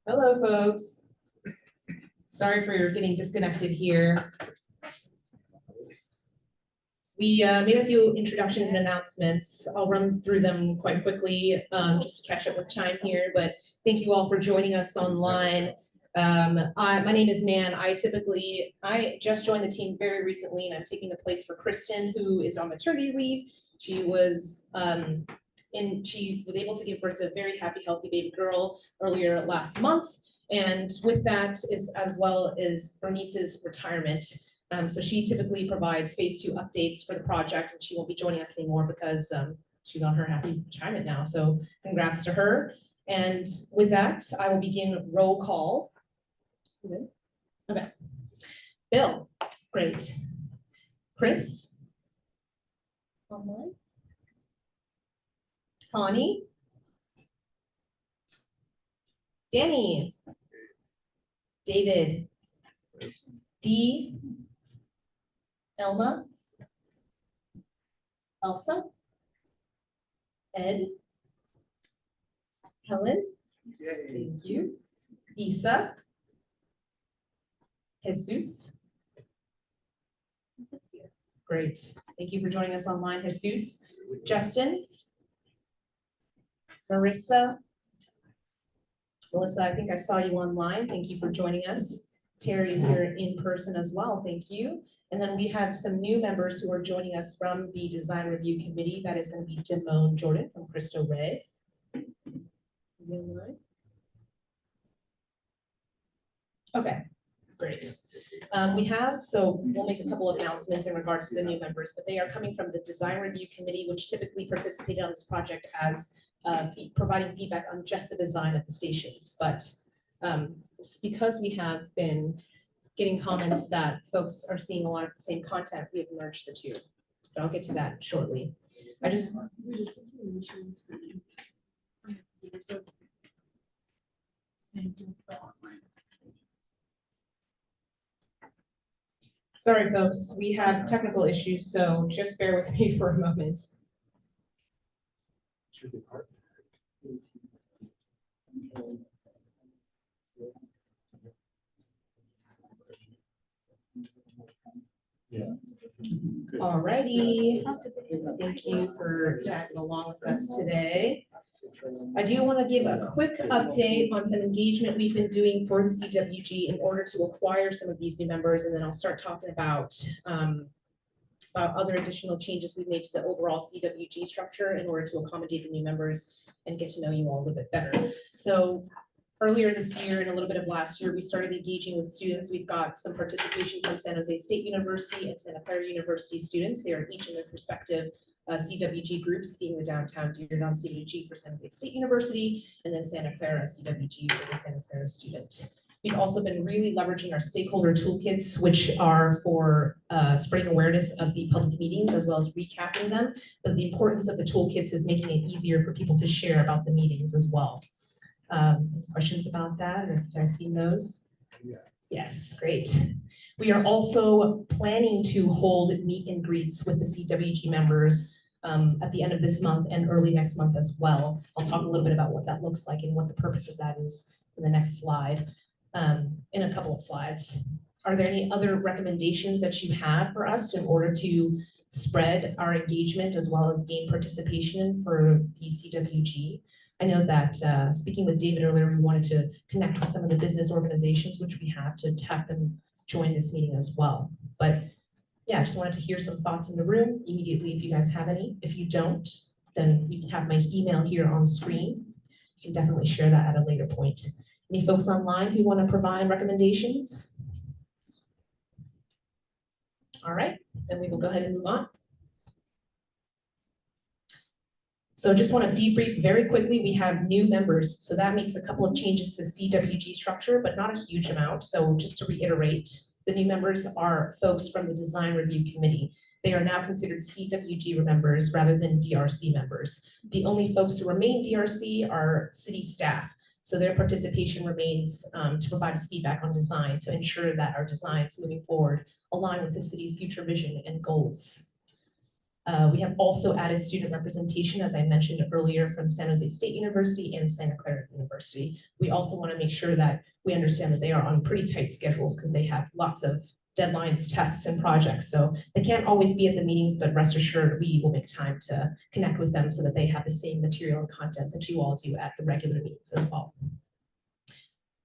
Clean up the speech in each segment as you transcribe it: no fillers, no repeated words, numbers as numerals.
Hello, folks. Sorry for getting disconnected here. We made a few introductions and announcements. I'll run through them quite quickly just to catch up with time here, but thank you all for joining us online. My name is Nan. I just joined the team very recently, and I'm taking the place for Kristen, who is on maternity leave. She was able to give birth to a very happy, healthy baby girl earlier last month. And with that is as well as Bernice's retirement. So she typically provides phase 2 updates for the project, and she won't be joining us anymore because she's on her happy retirement now. So congrats to her. And with that, I will begin roll call. Okay. Bill, great. Chris? Online? Connie? Danny? David? Dee? Elma? Elsa? Ed? Helen? Yay. Thank you. Isa? Jesus? Great. Thank you for joining us online, Jesus. Justin? Marissa? Melissa, I think I saw you online. Thank you for joining us. Terry is here in person as well. Thank you. And then we have some new members who are joining us from the Design Review Committee. That is going to be Damone Jordan from Cristo Ray. Okay, great. We'll make a couple of announcements in regards to the new members, but they are coming from the Design Review Committee, which typically participated on this project as providing feedback on just the design of the stations. But because we have been getting comments that folks are seeing a lot of the same content, we have merged the two. But I'll get to that shortly. Sorry, folks, we have technical issues, so just bear with me for a moment. Alrighty, thank you for tagging along with us today. I do want to give a quick update on some engagement we've been doing for the CWG in order to acquire some of these new members, and then I'll start talking about other additional changes we've made to the overall CWG structure in order to accommodate the new members and get to know you all a little bit better. So earlier this year and a little bit of last year, we started engaging with students. We've got some participation from San Jose State University and Santa Clara University students. They are each in their respective CWG groups, being the downtown Dearborn CWG for San Jose State University, and then Santa Clara CWG for the Santa Clara student. We've also been really leveraging our stakeholder toolkits, which are for spreading awareness of the public meetings as well as recapping them. But the importance of the toolkits is making it easier for people to share about the meetings as well. Questions about that, or have you guys seen those? Yeah. Yes, great. We are also planning to hold meet and greets with the CWG members at the end of this month and early next month as well. I'll talk a little bit about what that looks like and what the purpose of that is in the next slide, in a couple of slides. Are there any other recommendations that you have for us in order to spread our engagement as well as gain participation for the CWG? I know that speaking with David earlier, we wanted to connect with some of the business organizations, which we have to have them join this meeting as well. But yeah, I just wanted to hear some thoughts in the room immediately if you guys have any. If you don't, then you can have my email here on screen. You can definitely share that at a later point. Any folks online who want to provide recommendations? All right, then we will go ahead and move on. So just want to debrief very quickly. We have new members, so that makes a couple of changes to the CWG structure, but not a huge amount. So just to reiterate, the new members are folks from the Design Review Committee. They are now considered CWG members rather than DRC members. The only folks who remain DRC are city staff. So their participation remains to provide us feedback on design to ensure that our designs moving forward align with the city's future vision and goals. We have also added student representation, as I mentioned earlier, from San Jose State University and Santa Clara University. We also want to make sure that we understand that they are on pretty tight schedules because they have lots of deadlines, tests, and projects. So they can't always be at the meetings, but rest assured, we will make time to connect with them so that they have the same material and content that you all do at the regular meetings as well.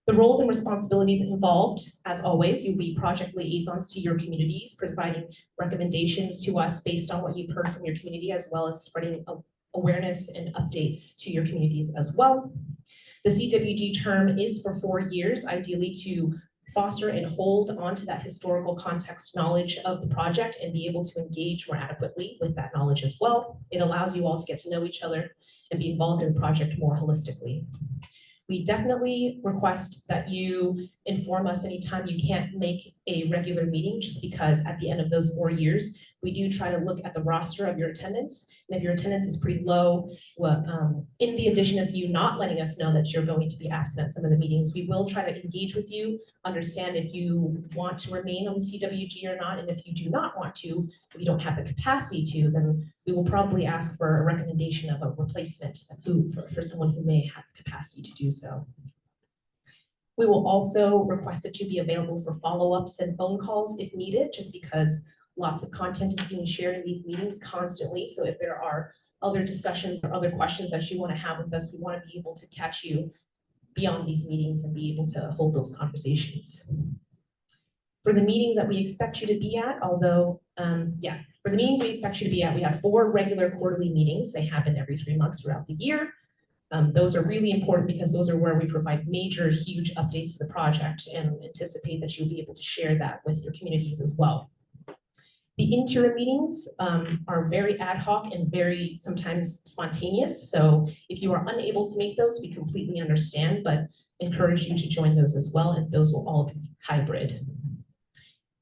The roles and responsibilities involved, as always, you'll be project liaisons to your communities, providing recommendations to us based on what you've heard from your community, as well as spreading awareness and updates to your communities as well. The CWG term is for 4 years, ideally to foster and hold onto that historical context knowledge of the project and be able to engage more adequately with that knowledge as well. It allows you all to get to know each other and be involved in the project more holistically. We definitely request that you inform us anytime you can't make a regular meeting, just because at the end of those 4 years, we do try to look at the roster of your attendance. And if your attendance is pretty low, in the addition of you not letting us know that you're going to be absent at some of the meetings, we will try to engage with you, understand if you want to remain on the CWG or not. And if you do not want to, if you don't have the capacity to, then we will probably ask for a recommendation of a replacement for someone who may have the capacity to do so. We will also request that you be available for follow-ups and phone calls if needed, just because lots of content is being shared in these meetings constantly. So if there are other discussions or other questions that you want to have with us, we want to be able to catch you beyond these meetings and be able to hold those conversations. For the meetings that we expect you to be at, for the meetings we expect you to be at, we have 4 regular quarterly meetings. They happen every 3 months throughout the year. Those are really important because those are where we provide major, huge updates to the project and anticipate that you'll be able to share that with your communities as well. The interim meetings are very ad hoc and very sometimes spontaneous. So if you are unable to make those, we completely understand, but encourage you to join those as well, and those will all be hybrid.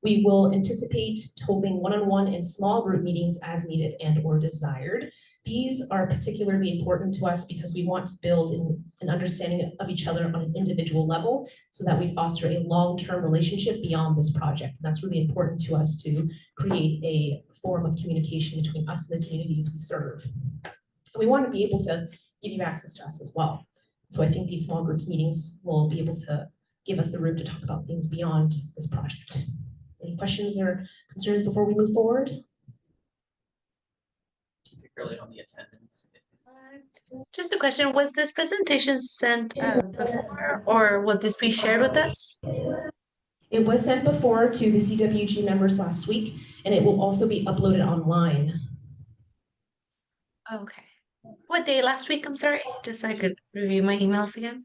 We will anticipate holding one-on-one and small group meetings as needed and or desired. These are particularly important to us because we want to build an understanding of each other on an individual level so that we foster a long-term relationship beyond this project. And that's really important to us to create a form of communication between us and the communities we serve. And we want to be able to give you access to us as well. So I think these small groups meetings will be able to give us the room to talk about things beyond this project. Any questions or concerns before we move forward? Particularly on the attendance. Just a question, was this presentation sent before, or will this be shared with us? It was sent before to the CWG members last week, and it will also be uploaded online. Okay. What day last week? I'm sorry, just so I could review my emails again.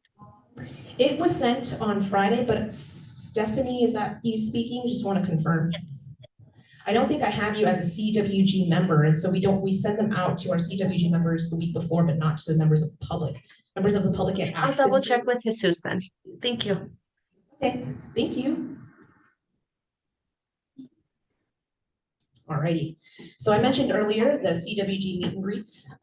It was sent on Friday, but Stephanie, is that you speaking? Just want to confirm. Yes. I don't think I have you as a CWG member, and so we send them out to our CWG members the week before, but not to the members of the public. Members of the public get access. I'll double check with Jesus then. Thank you. Okay, thank you. Alrighty, so I mentioned earlier the CWG meet and greets.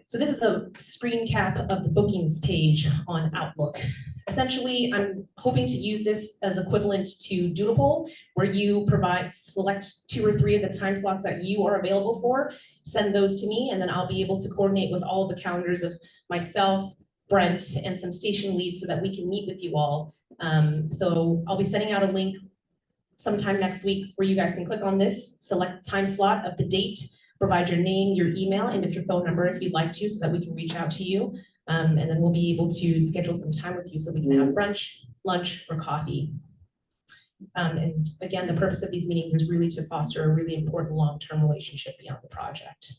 So this is a screen cap of the bookings page on Outlook. Essentially, I'm hoping to use this as equivalent to Doodle, where you select 2 or 3 of the time slots that you are available for, send those to me, and then I'll be able to coordinate with all of the calendars of myself, Brent, and some station leads so that we can meet with you all. So I'll be sending out a link sometime next week where you guys can click on this, select time slot of the date, provide your name, your email, and if your phone number if you'd like to, so that we can reach out to you. And then we'll be able to schedule some time with you so we can have brunch, lunch, or coffee. And again, the purpose of these meetings is really to foster a really important long-term relationship beyond the project.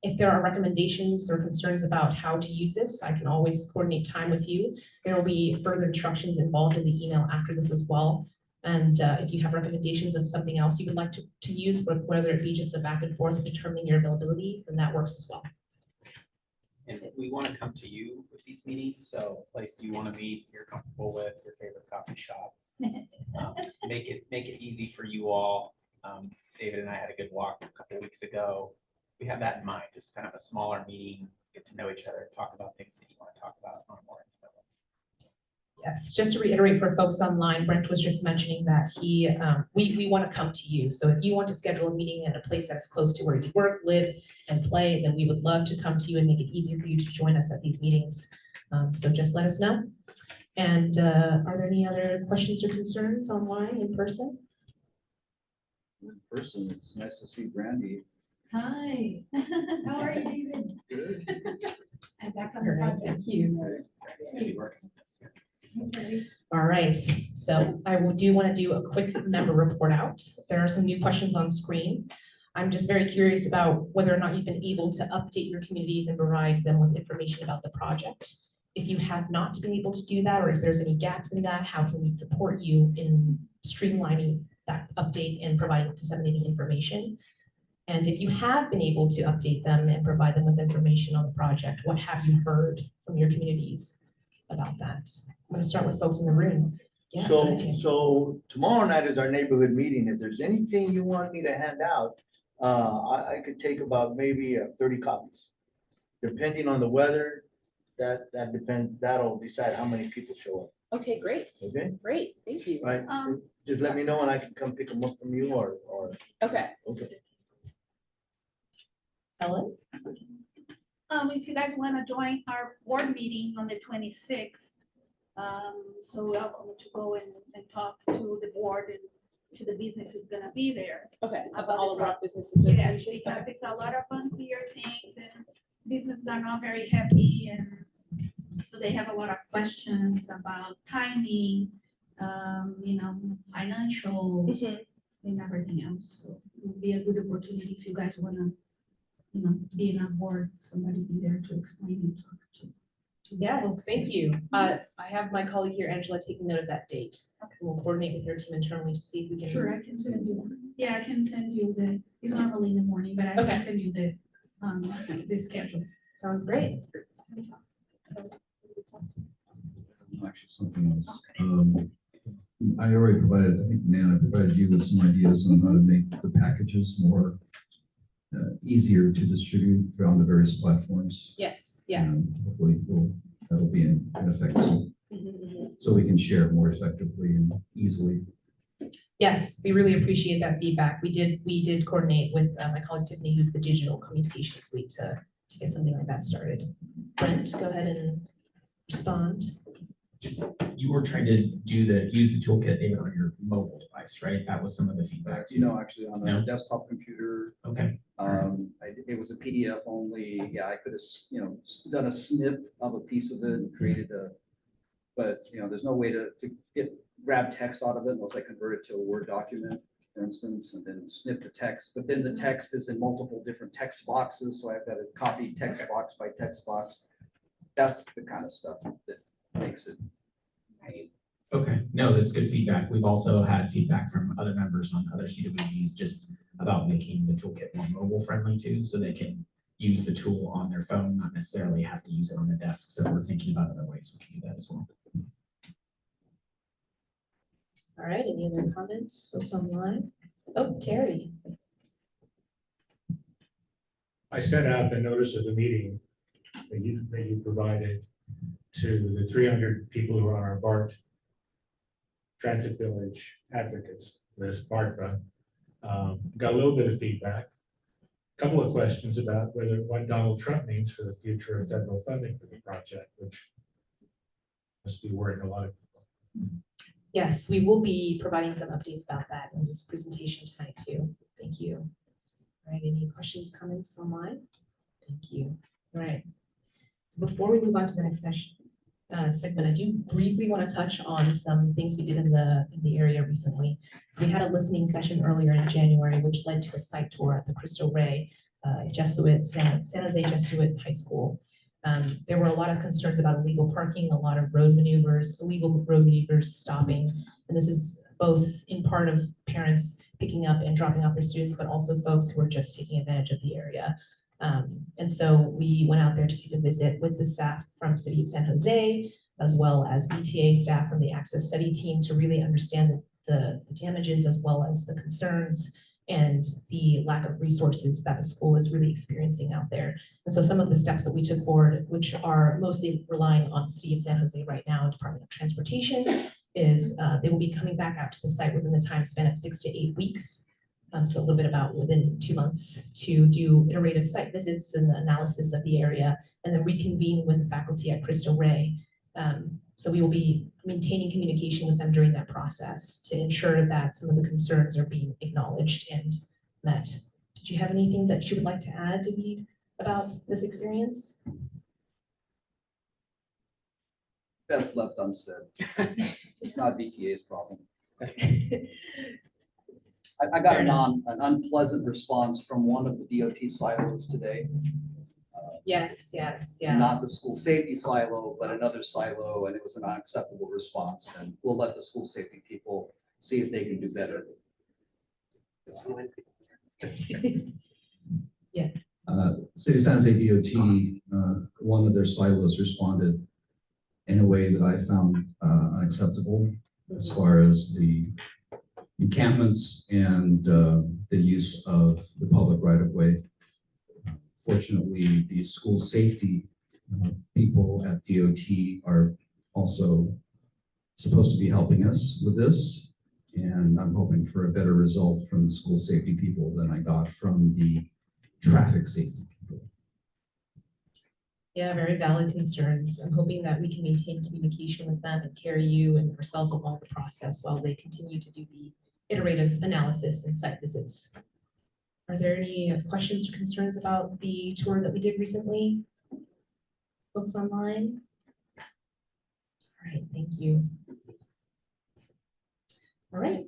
If there are recommendations or concerns about how to use this, I can always coordinate time with you. There will be further instructions involved in the email after this as well. And if you have recommendations of something else you would like to use, whether it be just a back and forth determining your availability, then that works as well. And we want to come to you with these meetings, so a place you want to meet, you're comfortable with, your favorite coffee shop. Make it easy for you all. David and I had a good walk a couple of weeks ago. We have that in mind, just kind of a smaller meeting, get to know each other, talk about things that you want to talk about on a more intimate level. Yes, just to reiterate for folks online, Brent was just mentioning that we want to come to you. So if you want to schedule a meeting at a place that's close to where you work, live, and play, then we would love to come to you and make it easier for you to join us at these meetings. So just let us know. And are there any other questions or concerns online, in person? In person, it's nice to see Brandy. Hi, how are you doing? Good. I'm back on All the right, project. thank you. Maybe working on this, yeah. Okay. All right, so I do want to do a quick member report out. There are some new questions on screen. I'm just very curious about whether or not you've been able to update your communities and provide them with information about the project. If you have not been able to do that, or if there's any gaps in that, how can we support you in streamlining that update and providing disseminating information? And if you have been able to update them and provide them with information on the project, what have you heard from your communities about that? I'm going to start with folks in the room. Yes, go ahead, Jim. So tomorrow night is our neighborhood meeting. If there's anything you want me to hand out, I could take about maybe 30 copies. Depending on the weather, that depends, that'll decide how many people show up, Okay, great, okay? great, thank you. Right, just let me know and I can come pick them up from you or, Okay, okay. Ellen? If you guys want to join our board meeting on the 26th, so welcome to go and talk to the board and to the businesses gonna be there. Okay, About all the of our businesses. Yes, because it's a lot of unclear things and businesses are not very happy and so they have a lot of questions about timing, financials Mhm. and everything else. So it would be a good opportunity if you guys wanna, be in our board, somebody be there to explain and talk to. Yes, folks. thank you. I have my colleague here, Angela, taking note of that date. We'll coordinate with your team internally to see if we can. Sure, I can send you, I can send you it's normally in the morning, but I Okay. can send you the schedule. Sounds great. Actually, something else. I already provided, I think Nana provided you with some ideas on how to make the packages more easier to distribute on the various platforms. Yes, And yes. hopefully that'll be in effect soon, Mhm, mhm. so we can share more effectively and easily. Yes, we really appreciate that feedback. We did coordinate with my colleague Tiffany, who's the digital communication suite to get something like that started. Brent, go ahead and respond. Just, you were trying to use the toolkit even on your mobile device, right? That was some of the feedback too. No, actually on No? a desktop computer, Okay, it was a PDF only. Yeah, I could have, done a snip of a piece of it and created but there's no way to grab text out of it unless I convert it to a Word document, for instance, and then snip the text. But then the text is in multiple different text boxes, so I've got to copy text box by text box. That's the kind of stuff that makes it. okay. No, that's good feedback. We've also had feedback from other members on other CWGs just about making the toolkit more mobile friendly too, so they can use the tool on their phone, not necessarily have to use it on the desk. So we're thinking about other ways we can do that as well. All right, any other comments, folks online? Oh, Terry. I sent out the notice of the meeting that you provided to the 300 people who are on our BART Transit Village Advocates list, BART fund. Got a little bit of feedback. Couple of questions about what Donald Trump means for the future of federal funding for the project, which must be worrying a lot of people. Yes, we will be providing some updates about that in this presentation tonight too. Thank you. All right, any questions, comments online? Thank you. All right. So before we move on to the next segment, I do briefly want to touch on some things we did in the area recently. So we had a listening session earlier in January, which led to a site tour at the Cristo Rey San Jose Jesuit High School. There were a lot of concerns about illegal parking, a lot of illegal road maneuvers stopping. And this is both in part of parents picking up and dropping off their students, but also folks who are just taking advantage of the area. And so we went out there to take a visit with the staff from City of San Jose, as well as VTA staff from the Access Study Team to really understand the damages as well as the concerns and the lack of resources that the school is really experiencing out there. And so some of the steps that we took forward, which are mostly relying on the City of San Jose right now, Department of Transportation, is they will be coming back out to the site within the time span of 6 to 8 weeks. So a little bit about within 2 months to do iterative site visits and analysis of the area, and then reconvene with the faculty at Cristo Rey. So we will be maintaining communication with them during that process to ensure that some of the concerns are being acknowledged and met. Did you have anything that you would like to add, David, about this experience? Best left unsaid. It's not VTA's problem. I got an unpleasant response from one of the DOT silos today. Yes, yeah. Not the school safety silo, but another silo, and it was an unacceptable response. And we'll let the school safety people see if they can do better. City of San Jose DOT, one of their silos responded in a way that I found unacceptable as far as the encampments and the use of the public right-of-way. Fortunately, the school safety people at DOT are also supposed to be helping us with this, and I'm hoping for a better result from the school safety people than I got from the traffic safety people. Yeah, very valid concerns. I'm hoping that we can maintain communication with them and carry you and ourselves along the process while they continue to do the iterative analysis and site visits. Are there any questions or concerns about the tour that we did recently? Folks online? All right, thank you. All right,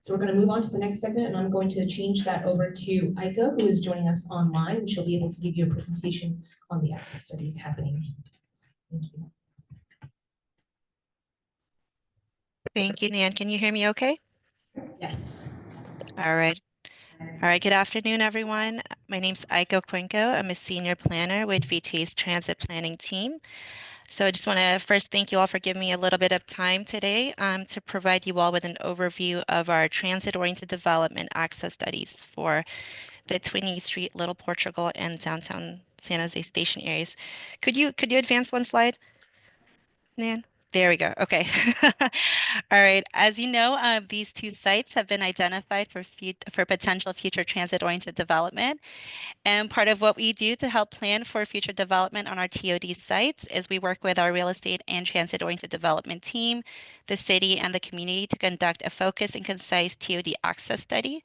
so we're going to move on to the next segment, and I'm going to change that over to Aika, who is joining us online, and she'll be able to give you a presentation on the access studies happening. Thank you. Thank you, Nan. Can you hear me okay? Yes. All right. All right. Good afternoon, everyone. My name's Aiko Quinco. I'm a senior planner with VTA's transit planning team. So I just want to first thank you all for giving me a little bit of time today to provide you all with an overview of our transit-oriented development access studies for the 28th Street, Little Portugal, and downtown San Jose station areas. Could you advance one slide, Nan? There we go. Okay. All right. As you know, these two sites have been identified for potential future transit-oriented development. And part of what we do to help plan for future development on our TOD sites is we work with our real estate and transit-oriented development team, the city, and the community to conduct a focused and concise TOD access study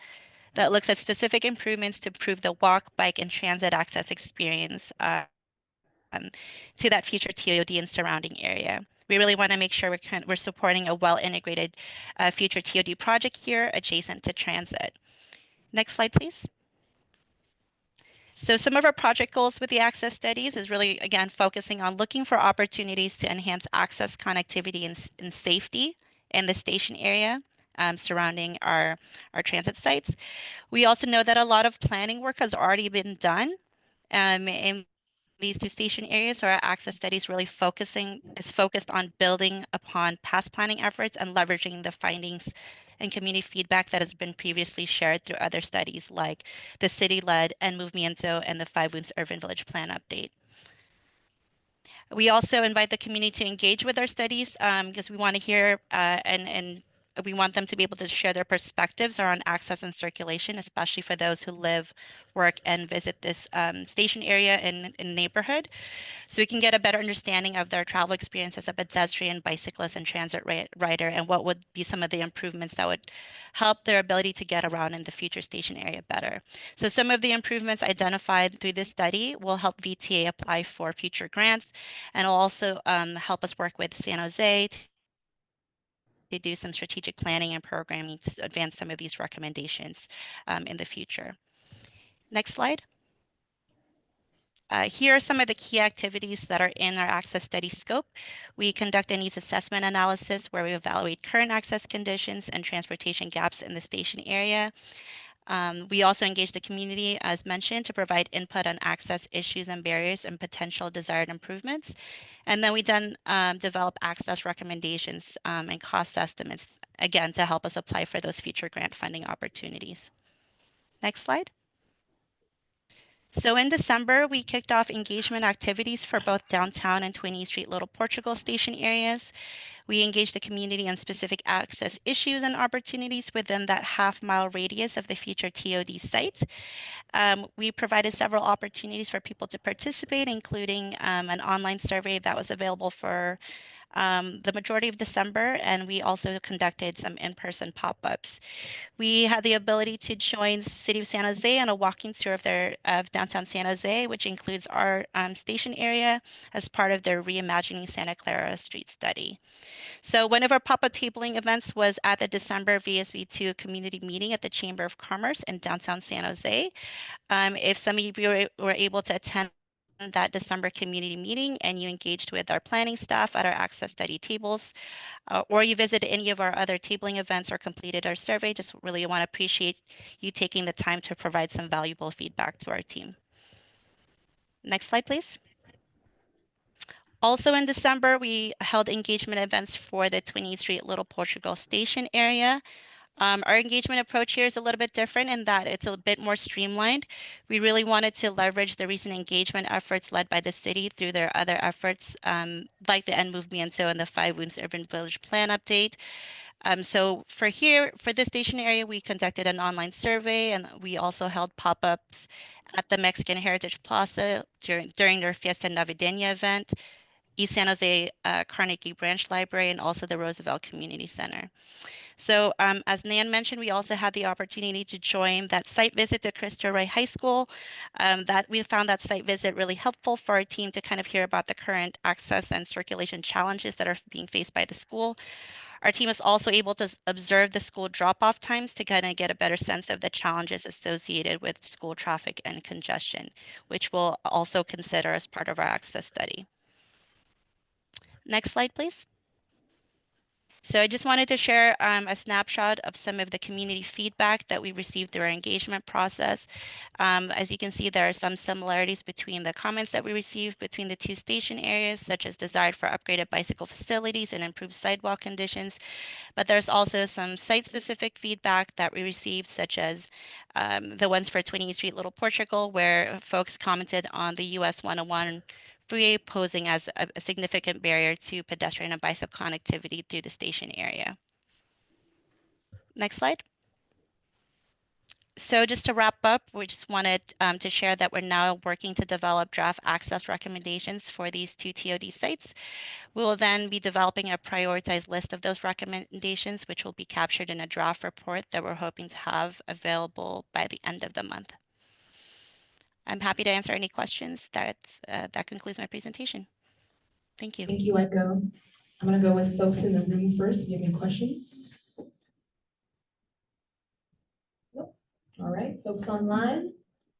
that looks at specific improvements to improve the walk, bike, and transit access experience to that future TOD and surrounding area. We really want to make sure we're supporting a well-integrated future TOD project here adjacent to transit. Next slide, please. So some of our project goals with the access studies is really, again, focusing on looking for opportunities to enhance access, connectivity, and safety in the station area surrounding our transit sites. We also know that a lot of planning work has already been done in these two station areas. So our access studies really focused on building upon past planning efforts and leveraging the findings and community feedback that has been previously shared through other studies like the city-led and Movimiento and the Five Wounds Urban Village Plan update. We also invite the community to engage with our studies because we want to hear and we want them to be able to share their perspectives around access and circulation, especially for those who live, work, and visit this station area in neighborhood. So we can get a better understanding of their travel experience as a pedestrian, bicyclist, and transit rider, and what would be some of the improvements that would help their ability to get around in the future station area better. So some of the improvements identified through this study will help VTA apply for future grants, and will also help us work with San Jose to do some strategic planning and programming to advance some of these recommendations in the future. Next slide. Here are some of the key activities that are in our access study scope. We conduct a needs assessment analysis where we evaluate current access conditions and transportation gaps in the station area. We also engage the community, as mentioned, to provide input on access issues and barriers and potential desired improvements. And then we then develop access recommendations and cost estimates, again, to help us apply for those future grant funding opportunities. Next slide. So in December, we kicked off engagement activities for both downtown and 20th Street Little Portugal station areas. We engaged the community on specific access issues and opportunities within that half-mile radius of the future TOD site. We provided several opportunities for people to participate, including an online survey that was available for the majority of December, and we also conducted some in-person pop-ups. We had the ability to join City of San Jose on a walking tour of downtown San Jose, which includes our station area as part of their Reimagining Santa Clara Street study. So one of our pop-up tabling events was at the December VSB2 community meeting at the Chamber of Commerce in downtown San Jose. If some of you were able to attend that December community meeting and you engaged with our planning staff at our access study tables, or you visited any of our other tabling events or completed our survey, just really want to appreciate you taking the time to provide some valuable feedback to our team. Next slide, please. Also in December, we held engagement events for the 20th Street Little Portugal station area. Our engagement approach here is a little bit different in that it's a bit more streamlined. We really wanted to leverage the recent engagement efforts led by the city through their other efforts, like the End Movimiento and the Five Wounds Urban Village Plan update. So for this station area, we conducted an online survey, and we also held pop-ups at the Mexican Heritage Plaza during their Fiesta Navideña event, East San Jose Carnegie Branch Library, and also the Roosevelt Community Center. So as Nan mentioned, we also had the opportunity to join that site visit to Cristo Rey High School. That we found that site visit really helpful for our team to kind of hear about the current access and circulation challenges that are being faced by the school. Our team is also able to observe the school drop-off times to kind of get a better sense of the challenges associated with school traffic and congestion, which we'll also consider as part of our access study. Next slide, please. So I just wanted to share a snapshot of some of the community feedback that we received through our engagement process. As you can see, there are some similarities between the comments that we received between the two station areas, such as desire for upgraded bicycle facilities and improved sidewalk conditions. But there's also some site-specific feedback that we received, such as the ones for 20th Street Little Portugal, where folks commented on the US 101 freeway posing as a significant barrier to pedestrian and bicycle connectivity through the station area. Next slide. So just to wrap up, we just wanted to share that we're now working to develop draft access recommendations for these two TOD sites. We will then be developing a prioritized list of those recommendations, which will be captured in a draft report that we're hoping to have available by the end of the month. I'm happy to answer any questions. That concludes my presentation. Thank you. Thank you, Echo. I'm going to go with folks in the room first. If you have any questions. Nope. All right, folks online.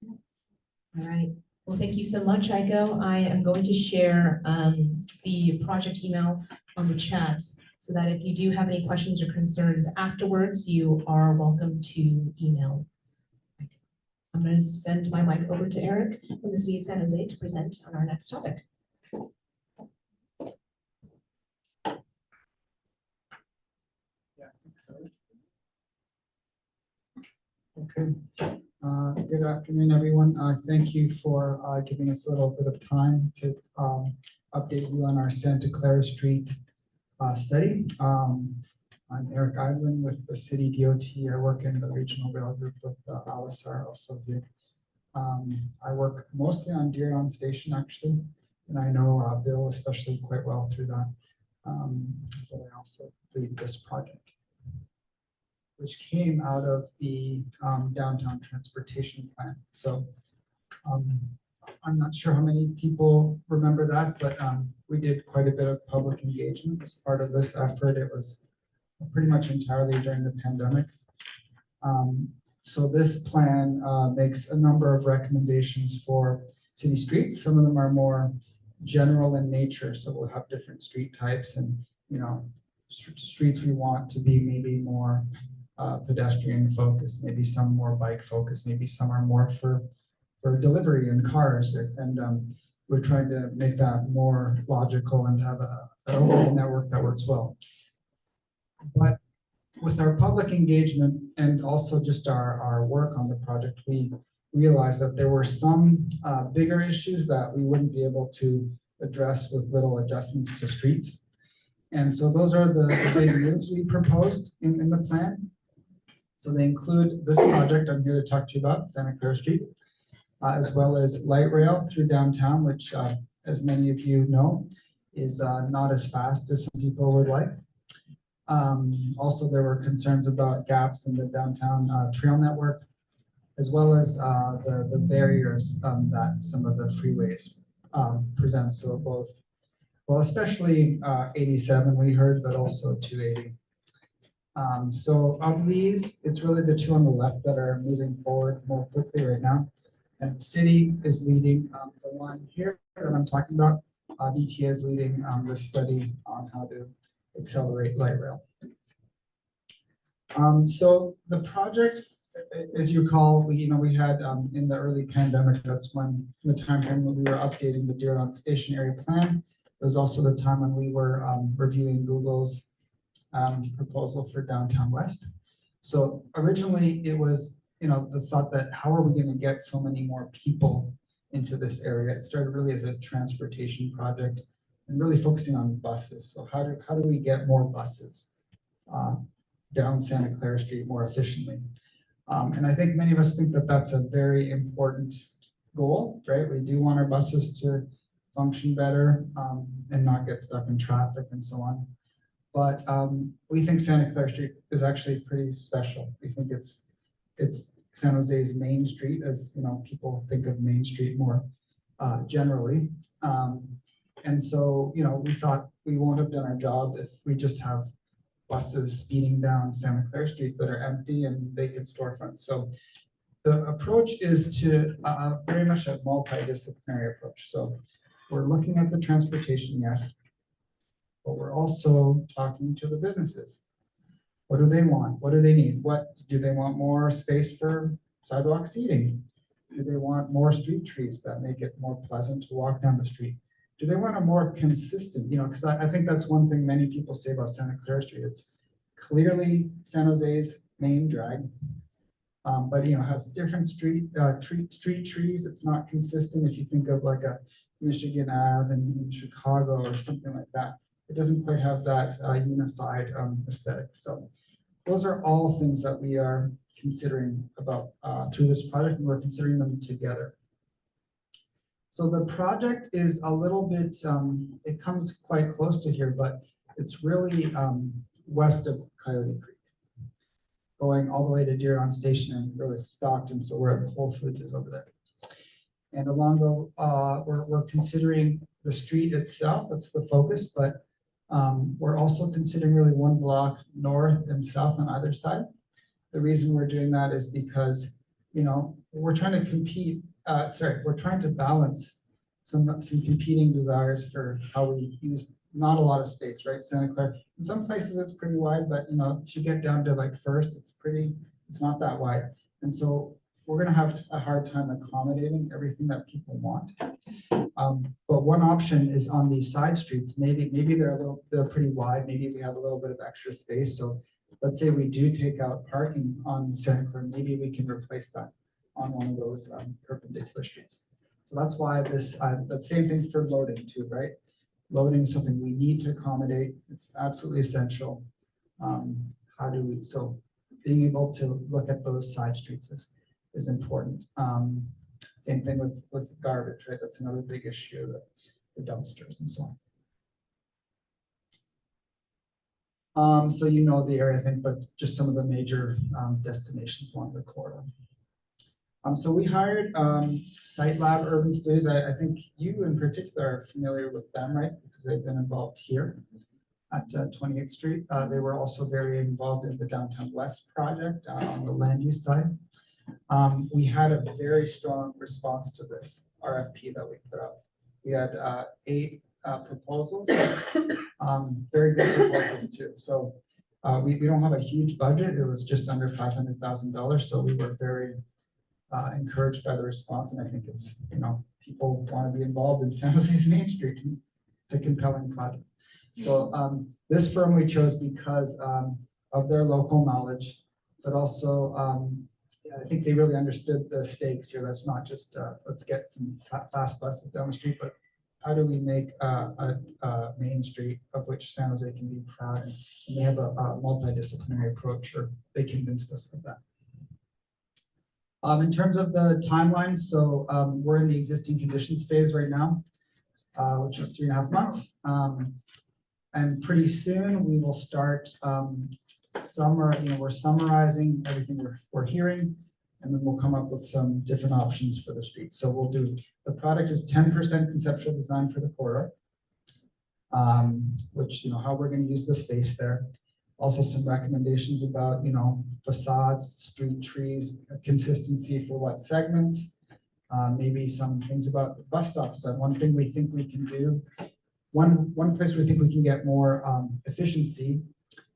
All right. Well, thank you so much, Echo. I am going to share the project email on the chat so that if you do have any questions or concerns afterwards, you are welcome to email. I'm going to send my mic over to Eric from the City of San Jose to present on our next topic. Okay. Good afternoon, everyone. Thank you for giving us a little bit of time to update you on our Santa Clara Street study. I'm Eric Idlin with the City DOT. I work in the Regional Rail Group with Alice are also here. I work mostly on Deer Station, actually, and I know Bill especially quite well through that. But I also lead this project, which came out of the downtown transportation plan. So I'm not sure how many people remember that, but we did quite a bit of public engagement as part of this effort. It was pretty much entirely during the pandemic. So this plan makes a number of recommendations for city streets. Some of them are more general in nature, so we'll have different street types and, you know, streets we want to be maybe more pedestrian focused, maybe some more bike focused, maybe some are more for delivery and cars. And we're trying to make that more logical and have an overall network that works well. But with our public engagement and also just our work on the project, we realized that there were some bigger issues that we wouldn't be able to address with little adjustments to streets. And so those are the big moves we proposed in the plan. So they include this project I'm here to talk to you about, Santa Clara Street, as well as light rail through downtown, which as many of you know, is not as fast as some people would like. Also, there were concerns about gaps in the downtown trail network, as well as the barriers that some of the freeways present. So both, well, especially 87 we heard, but also 280. So of these, it's really the two on the left that are moving forward more quickly right now. And city is leading the one here that I'm talking about. VTA is leading the study on how to accelerate light rail. So the project, as you recall, we had in the early pandemic, that's when the time frame when we were updating the Deer Station area plan. It was also the time when we were reviewing Google's proposal for downtown west. So originally it was, the thought that how are we going to get so many more people into this area? It started really as a transportation project and really focusing on buses. So how do we get more buses down Santa Clara Street more efficiently? And I think many of us think that that's a very important goal, right? We do want our buses to function better and not get stuck in traffic and so on. But we think Santa Clara Street is actually pretty special. We think it's San Jose's main street, as people think of Main Street more generally. And so, we thought we won't have done our job if we just have buses speeding down Santa Clara Street that are empty and vacant storefronts. So the approach is to very much a multidisciplinary approach. So we're looking at the transportation, yes, but we're also talking to the businesses. What do they want? What do they need? What do they want? More space for sidewalk seating? Do they want more street trees that make it more pleasant to walk down the street? Do they want a more consistent, because I think that's one thing many people say about Santa Clara Street. It's clearly San Jose's main drag, but has different street trees. It's not consistent. If you think of like a Michigan Ave in Chicago or something like that, it doesn't quite have that unified aesthetic. So those are all things that we are considering about through this project, and we're considering them together. So the project is a little bit, it comes quite close to here, but it's really west of Coyote Creek, going all the way to Deer Station and really Stockton, so where the Whole Foods is over there. And along the, we're considering the street itself, that's the focus, but we're also considering really one block north and south on either side. The reason we're doing that is because, we're trying to compete, we're trying to balance some competing desires for how we use not a lot of space, right? Santa Clara, in some places it's pretty wide, but if you get down to like First, it's not that wide. And so we're gonna have a hard time accommodating everything that people want. But one option is on these side streets, maybe they're pretty wide, maybe we have a little bit of extra space. So let's say we do take out parking on Santa Clara, maybe we can replace that on one of those perpendicular streets. So that's why this, the same thing for loading too, right? Loading is something we need to accommodate. It's absolutely essential. So being able to look at those side streets is important. Same thing with garbage, right? That's another big issue, the dumpsters and so on. So the area, I think, but just some of the major destinations along the corridor. So we hired Site Lab Urban Studies. I think you in particular are familiar with them, right? Because they've been involved here at 28th Street. They were also very involved in the Downtown West project on the land use side. We had a very strong response to this RFP that we put out. We had 8 proposals, very good proposals too. So we don't have a huge budget. It was just under $500,000. So we were very encouraged by the response, and I think it's, people want to be involved in San Jose's Main Street. It's a compelling project. So this firm we chose because of their local knowledge, but also, I think they really understood the stakes here. That's not just, let's get some fast buses down the street, but how do we make a main street of which San Jose can be proud? And they have a multidisciplinary approach, or they convinced us of that. In terms of the timeline, so we're in the existing conditions phase right now, which is 3.5 months. And pretty soon we will start we're summarizing everything we're hearing, and then we'll come up with some different options for the street. So we'll do, the product is 10% conceptual design for the corridor, which, how we're going to use the space there. Also some recommendations about, facades, street trees, consistency for what segments, maybe some things about the bus stops. And one thing we think we can do, one place we think we can get more efficiency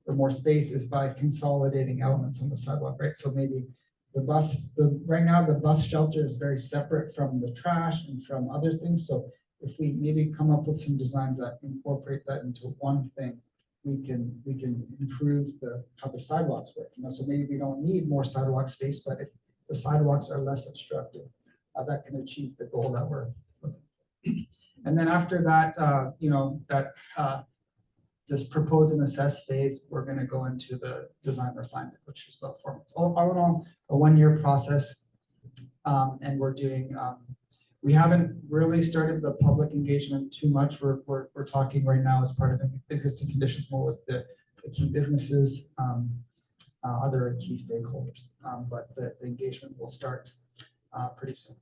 or more space is by consolidating elements on the sidewalk, right? So maybe right now the bus shelter is very separate from the trash and from other things. So if we maybe come up with some designs that incorporate that into one thing, we can improve how the sidewalks work. So maybe we don't need more sidewalk space, but if the sidewalks are less obstructive, that can achieve the goal that we're looking for. And then after that, this propose and assess phase, we're going to go into the design refinement, which is about 4 months. All in all, a 1-year process. And we're doing, we haven't really started the public engagement too much. We're talking right now as part of the existing conditions more with the key businesses, other key stakeholders. But the engagement will start pretty soon.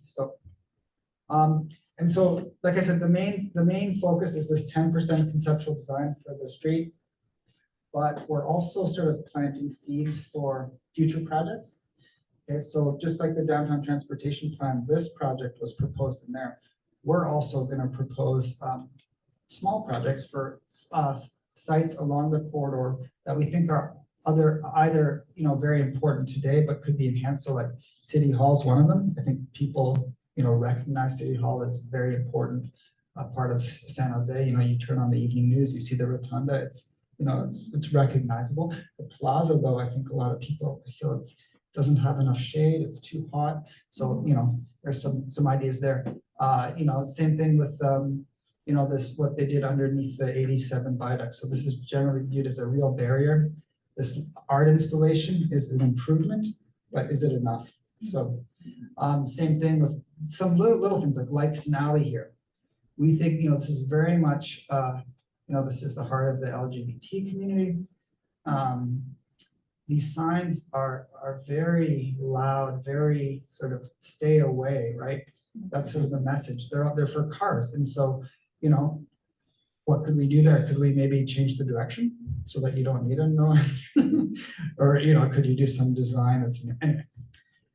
So, and so, like I said, the main focus is this 10% conceptual design for the street, but we're also sort of planting seeds for future projects. Okay, so just like the downtown transportation plan, this project was proposed in there. We're also going to propose small projects for sites along the corridor that we think are either very important today, but could be enhanced. So like City Hall is one of them. I think people recognize City Hall as very important part of San Jose. You turn on the evening news, you see the rotunda. It's recognizable. The plaza, though, I think a lot of people feel it doesn't have enough shade. It's too hot. So there's some ideas there. Same thing with what they did underneath the 87 viaduct. So this is generally viewed as a real barrier. This art installation is an improvement, but is it enough? So same thing with some little things like Lightston Alley here. We think, this is very much, this is the heart of the LGBT community. These signs are very loud, very sort of stay away, right? That's sort of the message. They're out there for cars. And so, what could we do there? Could we maybe change the direction so that you don't need a noise? Or, could you do some design that's, anyway.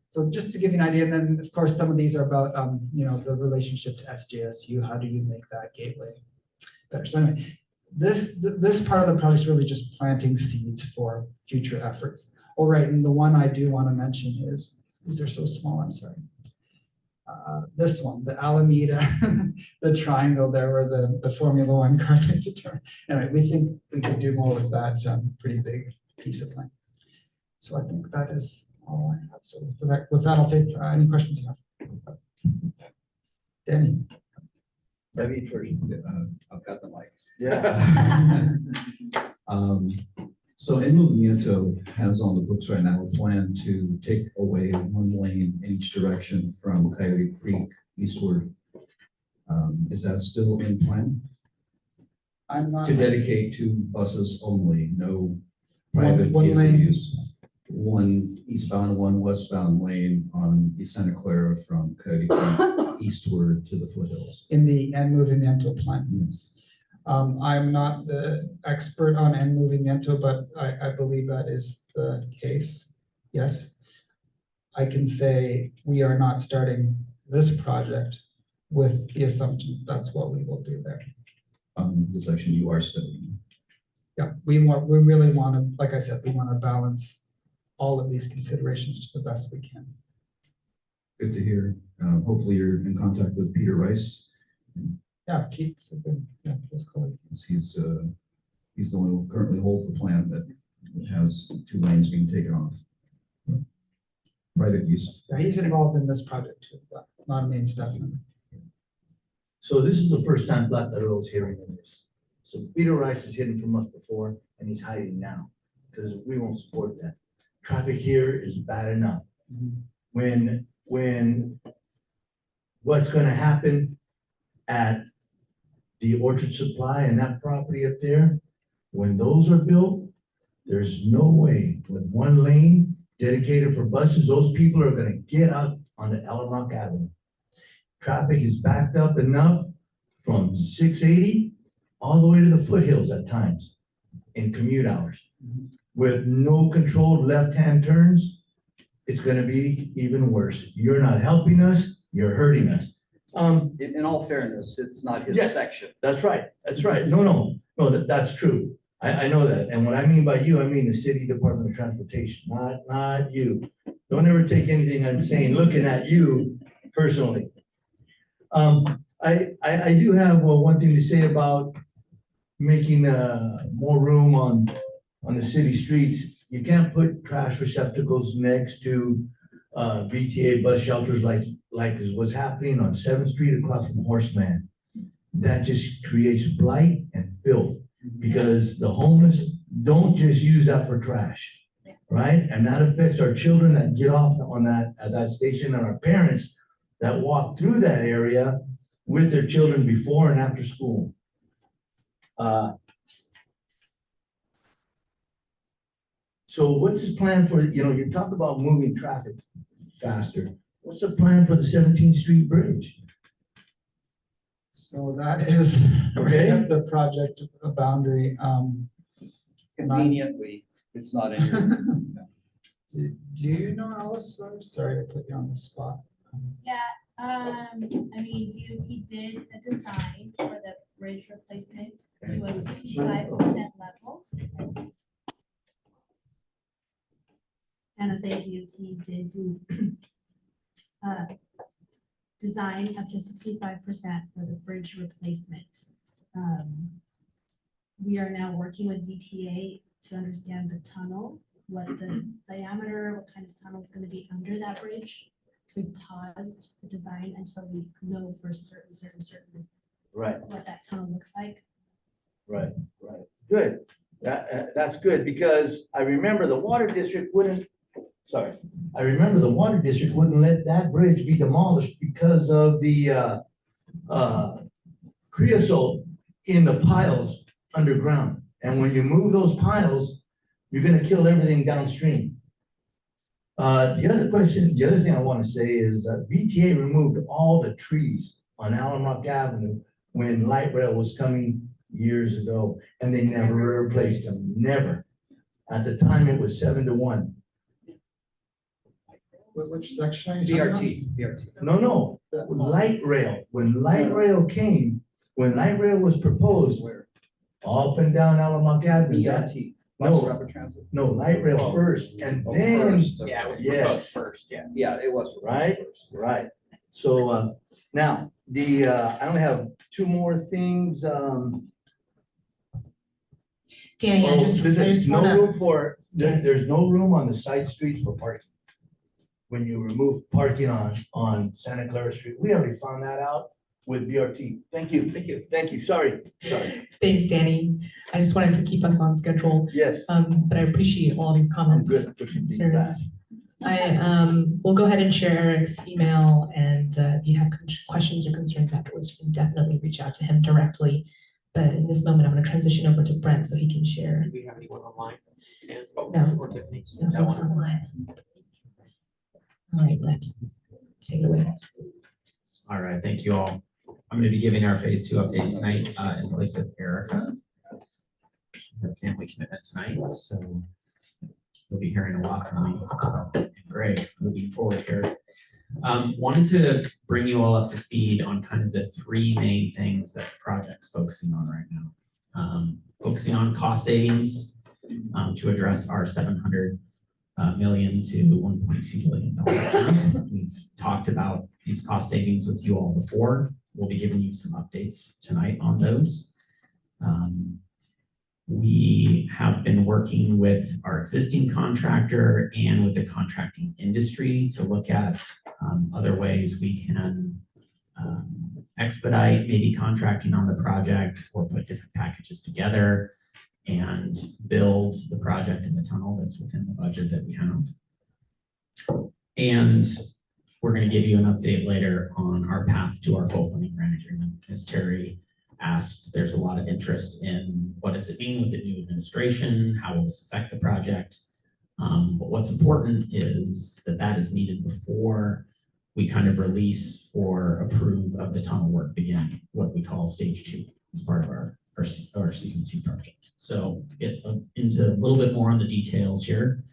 So just to give you an idea, and then of course, some of these are about, the relationship to SJSU. How do you make that gateway better? So anyway, this part of the project is really just planting seeds for future efforts. All right, and the one I do want to mention is, these are so small, I'm sorry. This one, the Alameda, the triangle there where the Formula One cars used to turn. Anyway, we think we could do more with that pretty big piece of land. So I think that is all I have. So with that I'll take any questions you have. Danny. Maybe first. I've got the mic. Yeah. So En Movimiento has on the books right now a plan to take away one lane in each direction from Coyote Creek eastward. Is that still in plan? I'm not. To dedicate 2 buses only, no private One vehicle lane. use. 1 eastbound, 1 westbound lane on the Santa Clara from Coyote Creek eastward to the foothills. In the En Movimiento plan. Yes. I'm not the expert on En Movimiento, but I believe that is the case. Yes. I can say we are not starting this project with the assumption that's what we will do there. The section you are studying. Yeah, we really want to, like I said, we want to balance all of these considerations to the best we can. Good to hear. Hopefully you're in contact with Peter Rice. Yeah, Pete's a good, close colleague. He's He's the one who currently holds the plan that has 2 lanes being taken off. Private use. Yeah, he's involved in this project too, but not main stuff. So this is the first time Plata is hearing of this. So Peter Rice has hidden from us before, and he's hiding now, because we won't support that. Traffic here is bad enough. When what's gonna happen at the Orchard Supply and that property up there, when those are built, there's no way with 1 lane dedicated for buses, those people are gonna get out onto Alamo Avenue. Traffic is backed up enough from 680 all the way to the foothills at times in commute hours. With no controlled left-hand turns, it's gonna be even worse. You're not helping us, you're hurting us. In all fairness, it's not his Yes. section. That's right, that's right. No, that's true. I know that. And what I mean by you, I mean the city Department of Transportation, not you. Don't ever take anything I'm saying, looking at you personally. I do have one thing to say about making more room on the city streets. You can't put trash receptacles next to VTA bus shelters like is what's happening on 7th Street across from Horseman. That just creates blight and filth, because the homeless don't just use that for trash, right? And that affects our children that get off on at that station, and our parents that walk through that area with their children before and after school. So what's his plan for, you talk about moving traffic faster. What's the plan for the 17th Street Bridge? So that is Okay. at the project boundary. Conveniently, it's not in your. Do you know, Alice? I'm sorry to put you on the spot. Yeah, I mean, DOT did a design for the bridge replacement to a 65% level. San Jose DOT did do design up to 65% for the bridge replacement. We are now working with VTA to understand the tunnel, what the diameter, what kind of tunnel is going to be under that bridge. So we paused the design until we know for certain Right. what that tunnel looks like. Right. Good. That's good, because I remember the water district wouldn't let that bridge be demolished because of the creosote in the piles underground. And when you move those piles, you're gonna kill everything downstream. The other thing I want to say is VTA removed all the trees on Alamo Avenue when light rail was coming years ago, and they never replaced them, never. At the time, it was 7-1. Which section are you talking about? BRT. No, light rail. When light rail came, when light rail was proposed, up and down Alamo Avenue, BRT. No. Bus Rapid Transit. no, light rail first, and Oh, then, first, okay. Yeah, it was Yes. proposed first, yeah. Yeah, it was. proposed Right? first. right. So, now, I only have 2 more things. Danny, I just There's no wanna, room for, there's no room on the side streets for parking. When you remove parking on Santa Clara Street, we already found that out with BRT. Thank you, sorry. thanks, Danny. I just wanted to keep us on schedule, Yes, but I appreciate all of your I'm comments. good at pushing things back. concerns. I will go ahead and share Eric's email, and if you have questions or concerns afterwards, you can definitely reach out to him directly. But in this moment, I'm going to transition over to Brent so he can share. Do we have anyone online? And- No. Or Tiffany? No That folks one? online. All right, Brent, take it away. All right, thank you all. I'm going to be giving our phase 2 update tonight in place of Erica. Her family commitment tonight, so you'll be hearing a lot from me. Great, moving forward here. Wanted to bring you all up to speed on kind of the 3 main things that the project's focusing on right now. Focusing on cost savings to address our $700 million to $1.2 billion plan. We've talked about these cost savings with you all before. We'll be giving you some updates tonight on those. We have been working with our existing contractor and with the contracting industry to look at other ways we can expedite maybe contracting on the project or put different packages together and build the project in the tunnel that's within the budget that we have. And we're going to give you an update later on our path to our full funding grant agreement. As Terry asked, there's a lot of interest in what does it mean with the new administration? How will this affect the project? But what's important is that that is needed before we kind of release or approve of the tunnel work beginning, what we call stage 2 as part of our CQ2 project. So get into a little bit more on the details here.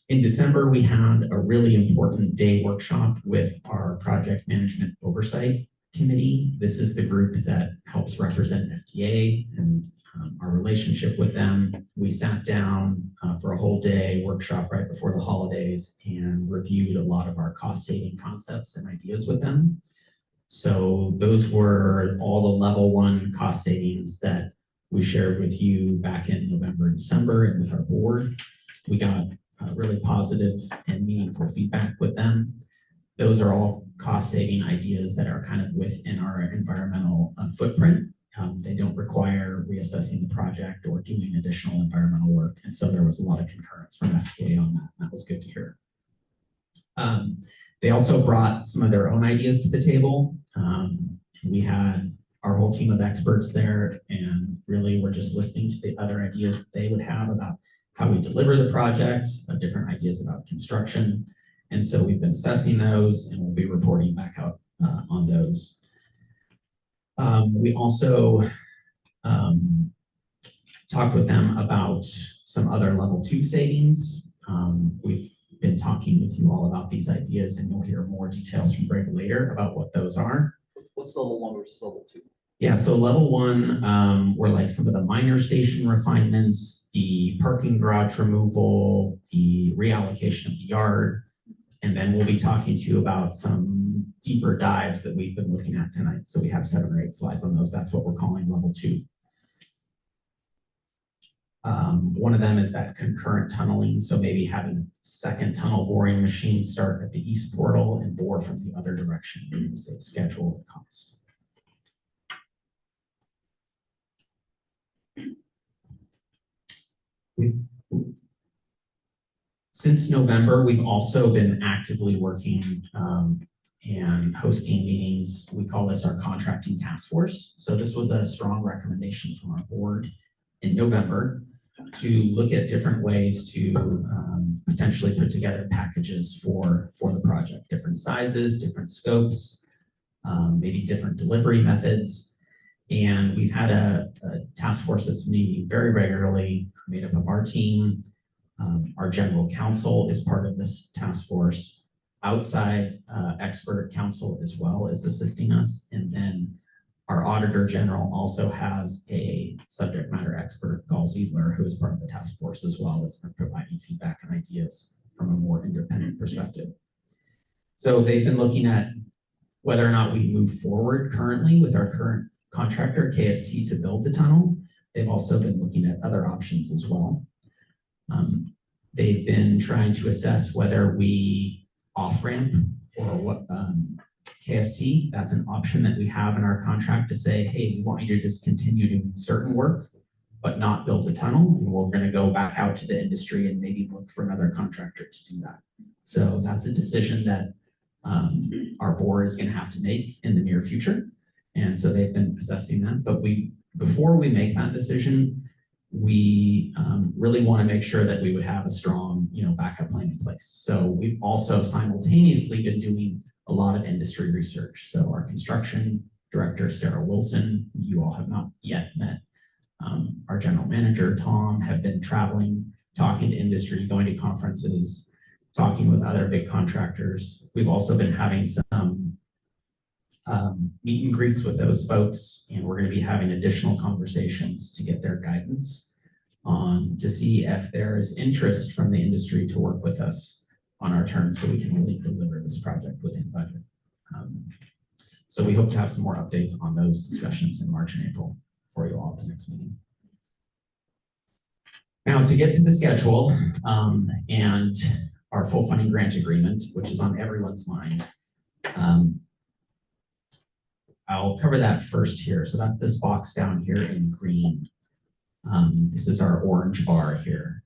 In December, we had a really important day workshop with our project management oversight committee. This is the group that helps represent FTA and our relationship with them. We sat down for a whole day workshop right before the holidays and reviewed a lot of our cost saving concepts and ideas with them. So those were all the level 1 cost savings that we shared with you back in November and December and with our board. We got really positive and meaningful feedback with them. Those are all cost saving ideas that are kind of within our environmental footprint. They don't require reassessing the project or doing additional environmental work. And so there was a lot of concurrence from FTA on that. That was good to hear. They also brought some of their own ideas to the table. We had our whole team of experts there, and really we're just listening to the other ideas that they would have about how we deliver the project, different ideas about construction. And so we've been assessing those and we'll be reporting back out on those. We also talked with them about some other level 2 savings. We've been talking with you all about these ideas, and you'll hear more details from Greg later about what those are. What's level 1 versus level 2? Yeah, so level 1 were like some of the minor station refinements, the parking garage removal, the reallocation of the yard, and then we'll be talking to you about some deeper dives that we've been looking at tonight. So we have 7 or 8 slides on those. That's what we're calling level 2. One of them is that concurrent tunneling. So maybe having a second tunnel boring machine start at the east portal and bore from the other direction in the same schedule and cost. Since November, we've also been actively working and hosting meetings. We call this our contracting task force. So this was a strong recommendation from our board in November to look at different ways to potentially put together packages for the project, different sizes, different scopes, maybe different delivery methods. And we've had a task force that's meeting very regularly, made up of our team. Our general counsel is part of this task force. Outside expert counsel as well is assisting us. And then our auditor general also has a subject matter expert, Gall Ziedler, who is part of the task force as well, that's been providing feedback and ideas from a more independent perspective. So they've been looking at whether or not we move forward currently with our current contractor, KST, to build the tunnel. They've also been looking at other options as well. They've been trying to assess whether we off-ramp or what KST. That's an option that we have in our contract to say, hey, we want you to just continue doing certain work, but not build the tunnel. And we're going to go back out to the industry and maybe look for another contractor to do that. So that's a decision that our board is going to have to make in the near future. And so they've been assessing that. But before we make that decision, we really want to make sure that we would have a strong, backup plan in place. So we've also simultaneously been doing a lot of industry research. So our construction director, Sarah Wilson, who you all have not yet met, our general manager, Tom, have been traveling, talking to industry, going to conferences, talking with other big contractors. We've also been having some meet and greets with those folks, and we're going to be having additional conversations to get their guidance on to see if there is interest from the industry to work with us on our terms so we can really deliver this project within budget. So we hope to have some more updates on those discussions in March and April. for you all at the next meeting. Now, to get to the schedule and our full funding grant agreement, which is on everyone's mind, I'll cover that first here. So that's this box down here in green. This is our orange bar here.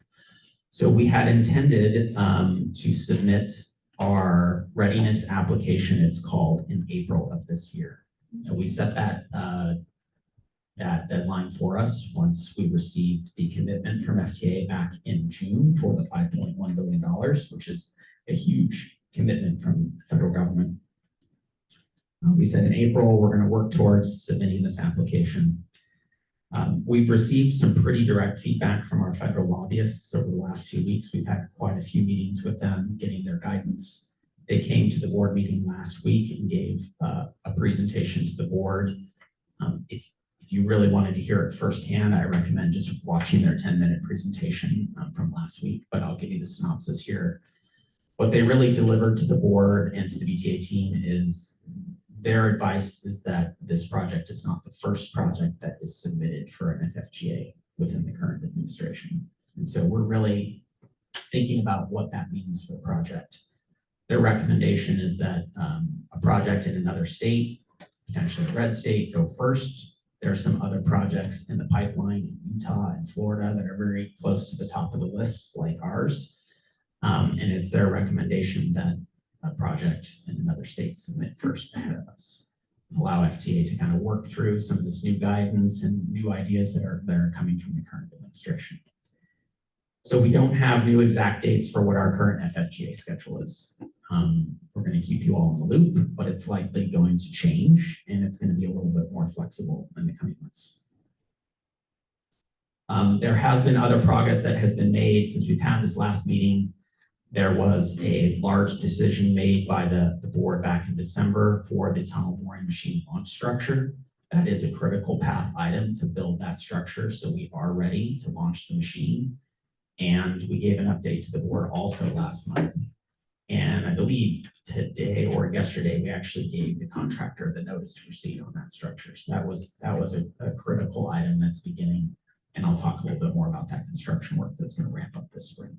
So we had intended to submit our readiness application, it's called, in April of this year. And we set that deadline for us once we received the commitment from FTA back in June for the $5.1 billion, which is a huge commitment from the federal government. We said in April, we're going to work towards submitting this application. We've received some pretty direct feedback from our federal lobbyists over the last 2 weeks. We've had quite a few meetings with them, getting their guidance. They came to the board meeting last week and gave a presentation to the board. If you really wanted to hear it firsthand, I recommend just watching their 10-minute presentation from last week, but I'll give you the synopsis here. What they really delivered to the board and to the VTA team is their advice is that this project is not the first project that is submitted for an FFGA within the current administration. And so we're really thinking about what that means for the project. Their recommendation is that a project in another state, potentially a red state, go first. There are some other projects in the pipeline in Utah and Florida that are very close to the top of the list, like ours. And it's their recommendation that a project in another state submit first ahead of us. Allow FTA to kind of work through some of this new guidance and new ideas that are coming from the current administration. So we don't have new exact dates for what our current FFGA schedule is. We're going to keep you all in the loop, but it's likely going to change, and it's going to be a little bit more flexible in the coming months. There has been other progress that has been made since we've had this last meeting. There was a large decision made by the board back in December for the tunnel boring machine launch structure. That is a critical path item to build that structure, so we are ready to launch the machine. And we gave an update to the board also last month. And I believe today or yesterday, we actually gave the contractor the notice to proceed on that structure. So that was a critical item that's beginning. And I'll talk a little bit more about that construction work that's going to ramp up this spring.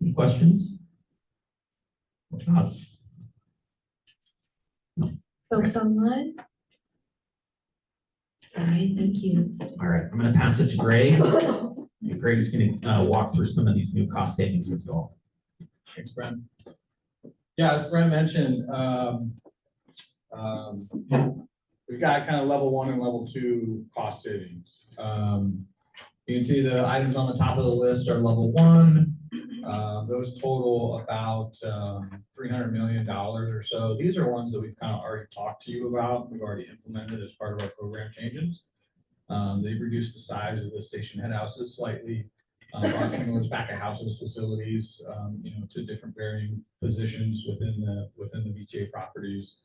Any questions? Or thoughts? No. Folks online? All right, thank you. All right, I'm going to pass it to Greg. Greg's going to walk through some of these new cost savings with you all. Thanks, Brent. Yeah, as Brent mentioned, we've got kind of level 1 and level 2 cost savings. You can see the items on the top of the list are level 1. Those total about $300 million or so. These are ones that we've kind of already talked to you about. We've already implemented as part of our program changes. They've reduced the size of the station head houses slightly, brought some of those back of houses facilities, to different varying positions within the VTA properties.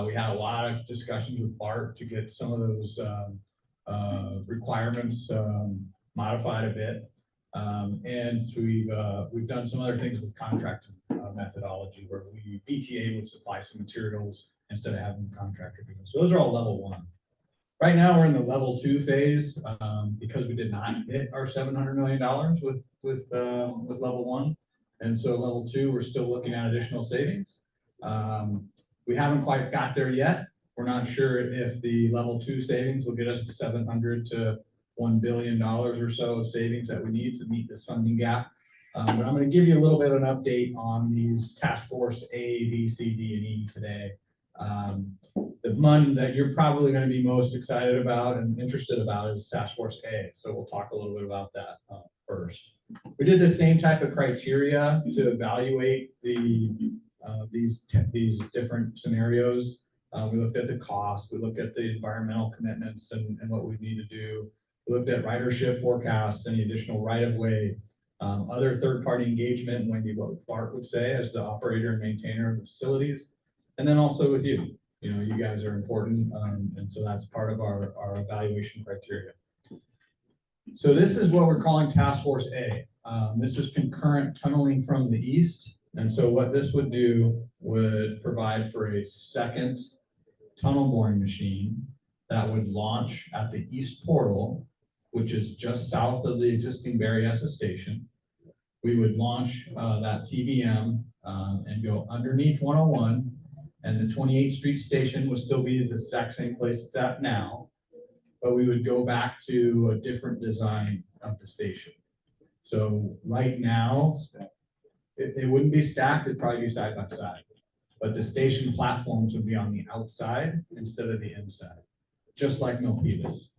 We had a lot of discussions with BART to get some of those requirements modified a bit. And we've done some other things with contract methodology where VTA would supply some materials instead of having the contractor do them. So those are all level 1. Right now we're in the level 2 phase because we did not hit our $700 million with level 1. And so level 2, we're still looking at additional savings. We haven't quite got there yet. We're not sure if the level 2 savings will get us to $700 to $1 billion or so of savings that we need to meet this funding gap. But I'm going to give you a little bit of an update on these task force A, B, C, D, and E today. The one that you're probably going to be most excited about and interested about is task force A. So we'll talk a little bit about that first. We did the same type of criteria to evaluate these different scenarios. We looked at the cost, we looked at the environmental commitments and what we need to do. We looked at ridership forecasts, any additional right-of-way, other third-party engagement, what BART would say as the operator and maintainer of the facilities, and then also with you. You guys are important, and so that's part of our evaluation criteria. So this is what we're calling Task Force A. This is concurrent tunneling from the east, and so what this would do would provide for a second tunnel boring machine that would launch at the east portal, which is just south of the existing Berryessa station. We would launch that TBM and go underneath 101, and the 28th Street station would still be the exact same place it's at now, but we would go back to a different design of the station. So right now, it wouldn't be stacked, it'd probably be side by side, but the station platforms would be on the outside instead of the inside, just like Milpitas.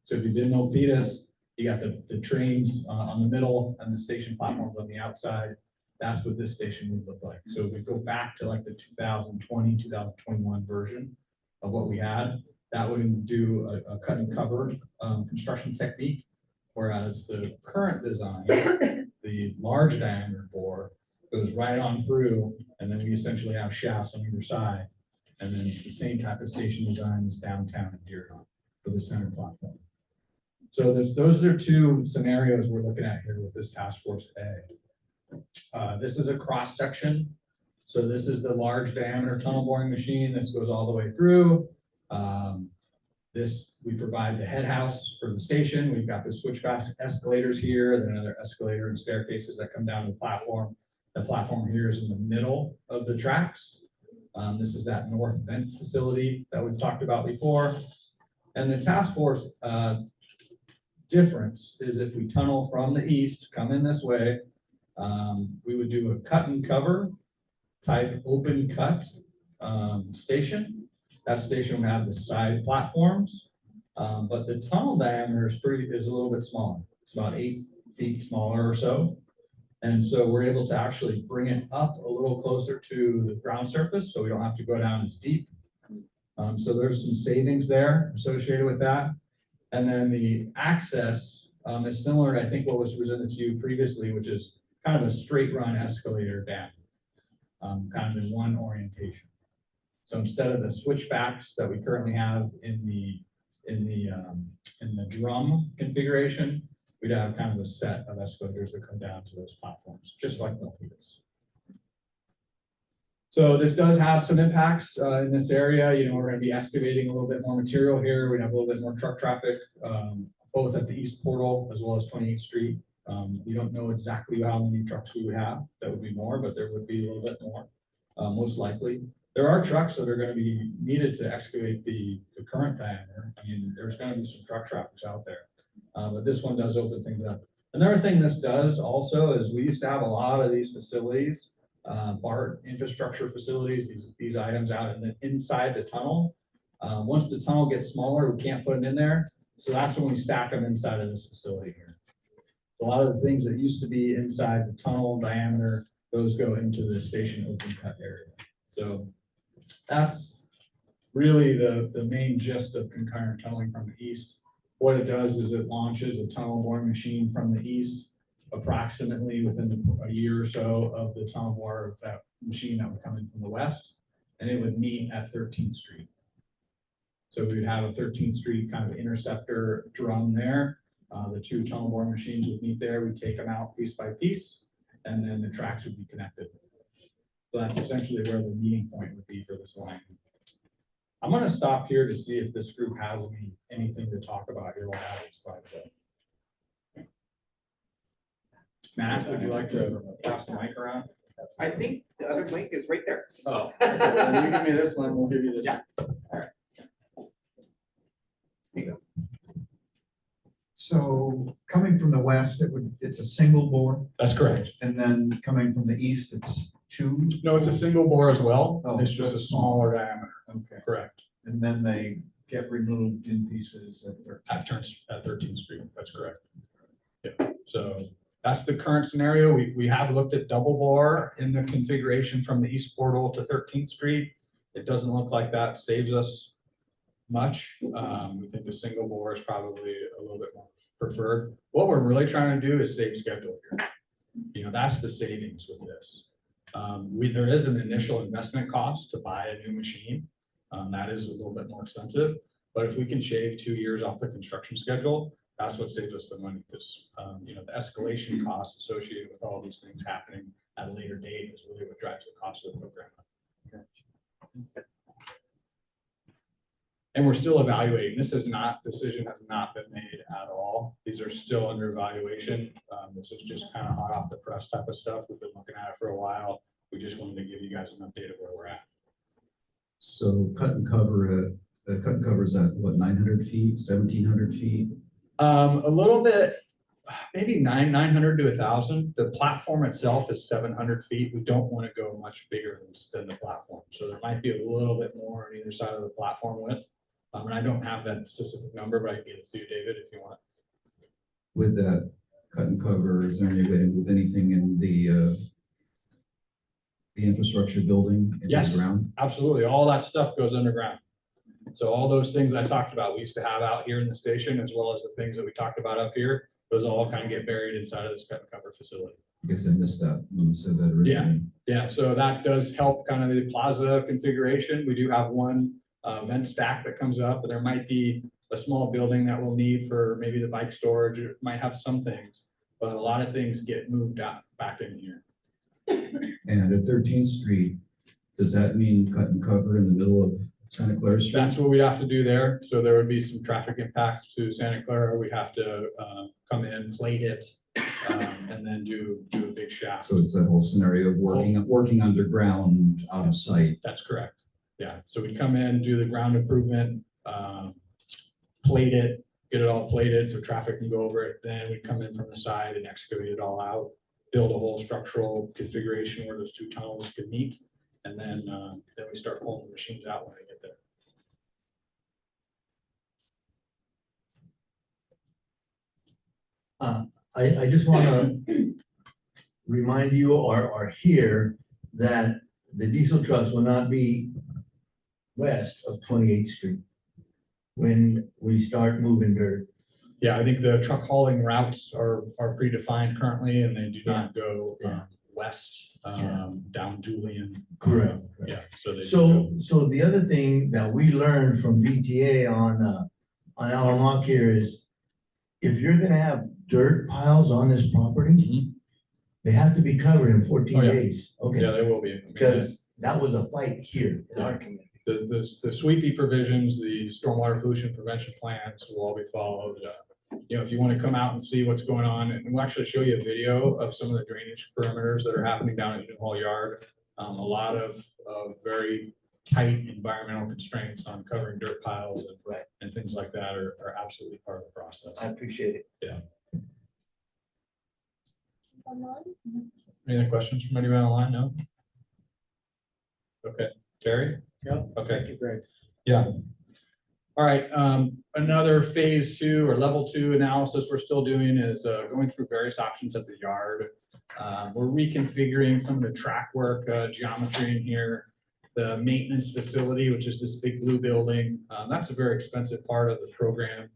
So if you've been Milpitas, you got the trains on the middle and the station platforms on the outside. That's what this station would look like. So if we go back to like the 2020, 2021 version of what we had, that would do a cut and cover construction technique. Whereas the current design, the large diameter bore goes right on through, and then we essentially have shafts on either side. And then it's the same type of station design as downtown in Dearborn for the center platform. So those are two scenarios we're looking at here with this task force A. This is a cross section. So this is the large diameter tunnel boring machine. This goes all the way through. We provide the head house for the station. We've got the switchback escalators here, then another escalator and staircases that come down to the platform. The platform here is in the middle of the tracks. This is that north vent facility that we've talked about before. And the task force difference is if we tunnel from the east, come in this way, we would do a cut and cover type open cut station. That station would have the side platforms, but the tunnel diameter is a little bit smaller. It's about 8 feet smaller or so. And so we're able to actually bring it up a little closer to the ground surface, so we don't have to go down as deep. So there's some savings there associated with that. And then the access is similar to, I think, what was presented to you previously, which is kind of a straight run escalator down, kind of in one orientation. So instead of the switchbacks that we currently have in the drum configuration, we'd have kind of a set of escalators that come down to those platforms, just like Milpitas. So this does have some impacts in this area. You know, we're going to be excavating a little bit more material here. We have a little bit more truck traffic, both at the east portal as well as 28th Street. We don't know exactly how many trucks we would have. That would be more, but there would be a little bit more, most likely. There are trucks that are going to be needed to excavate the current diameter. I mean, there's going to be some truck traffic out there, but this one does open things up. Another thing this does also is we used to have a lot of these facilities, BART infrastructure facilities, these items out inside the tunnel. Once the tunnel gets smaller, we can't put them in there. So that's when we stack them inside of this facility here. A lot of the things that used to be inside the tunnel diameter, those go into the station open cut area. So that's really the main gist of concurrent tunneling from the east. What it does is it launches a tunnel boring machine from the east, approximately within a year or so of the tunnel bore of that machine that would come in from the west, and it would meet at 13th Street. So we would have a 13th Street kind of interceptor drum there. The two tunnel boring machines would meet there. We'd take them out piece by piece, and then the tracks would be connected. So that's essentially where the meeting point would be for this line. I'm going to stop here to see if this group has anything to talk about here while I have these slides up. Matt, would you like to pass the mic around? I think the other link is right there. Oh, well, you give me this one, we'll give you this. Yeah. All right. There you go. So coming from the west, it's a single bore, That's correct. and then coming from the east, it's two. No, it's a single bore as well. Oh, It's just a smaller diameter. Okay. Correct. And then they get removed in pieces At 13th Street. That's correct. Yeah. So that's the current scenario. We have looked at double bore in the configuration from the east portal to 13th Street. It doesn't look like that saves us much. We think the single bore is probably a little bit more preferred. What we're really trying to do is save schedule here. You know, that's the savings with this. There is an initial investment cost to buy a new machine. That is a little bit more expensive, but if we can shave 2 years off the construction schedule, that's what saves us the money, because you know, the escalation costs associated with all these things happening at a later date is really what drives the cost of the program. And we're still evaluating. Decision has not been made at all. These are still under evaluation. This is just kind of hot off the press type of stuff. We've been looking at it for a while. We just wanted to give you guys an update of where we're at. So cut and cover is at what, 900 feet, 1,700 feet? A little bit, maybe 900 to 1,000. The platform itself is 700 feet. We don't want to go much bigger than the platform. So there might be a little bit more on either side of the platform width. And I don't have that specific number, but I can give it to you, David, if you want. With that cut and cover, is there any way to move anything in the infrastructure building into Yes. the ground? Absolutely. All that stuff goes underground. So all those things I talked about, we used to have out here in the station, as well as the things that we talked about up here, those all kind of get buried inside of this cut and cover facility. I guess I missed that when you said that originally. Yeah, so that does help kind of the plaza configuration. We do have one vent stack that comes up, and there might be a small building that we'll need for maybe the bike storage. It might have some things, but a lot of things get moved out back in here. And at 13th Street, does that mean cut and cover in the middle of Santa Clara Street? That's what we'd have to do there. So there would be some traffic impacts to Santa Clara. We'd have to come in, plate it, and then do a big shaft. So it's that whole scenario of working underground out of sight. That's correct. Yeah. So we'd come in, do the ground improvement, plate it, get it all plated so traffic can go over it. Then we'd come in from the side and excavate it all out, build a whole structural configuration where those two tunnels could meet. And then we start pulling the machines out when they get there. I just want to remind you or hear that the diesel trucks will not be west of 28th Street when we start moving dirt. Yeah, I think the truck hauling routes are predefined currently, and they do not go west down Julian. Correct. Yeah. So the other thing that we learned from VTA on Alamoc here is if you're going to have dirt piles on this property, they have to be covered in 14 days. Okay. Yeah, they will be. Because that was a fight here in our community. The sweepy provisions, the stormwater pollution prevention plans will all be followed. If you want to come out and see what's going on, and we'll actually show you a video of some of the drainage perimeters that are happening down at Newhall Yard. A lot of very tight environmental constraints on covering dirt piles and things like that are absolutely part of the process. I appreciate it. Yeah. Any other questions from anybody online? No? Okay. Terry? Yeah. Okay. Thank you, Greg. Yeah. All right. Another phase 2 or level 2 analysis we're still doing is going through various options at the yard. We're reconfiguring some of the track work geometry in here. The maintenance facility, which is this big blue building, that's a very expensive part of the program.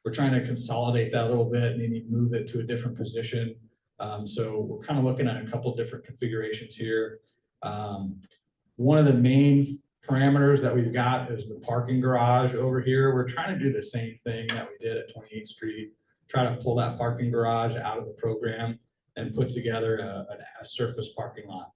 We're trying to consolidate that a little bit, maybe move it to a different position. So we're kind of looking at a couple different configurations here. One of the main parameters that we've got is the parking garage over here. We're trying to do the same thing that we did at 28th Street, try to pull that parking garage out of the program and put together a surface parking lot.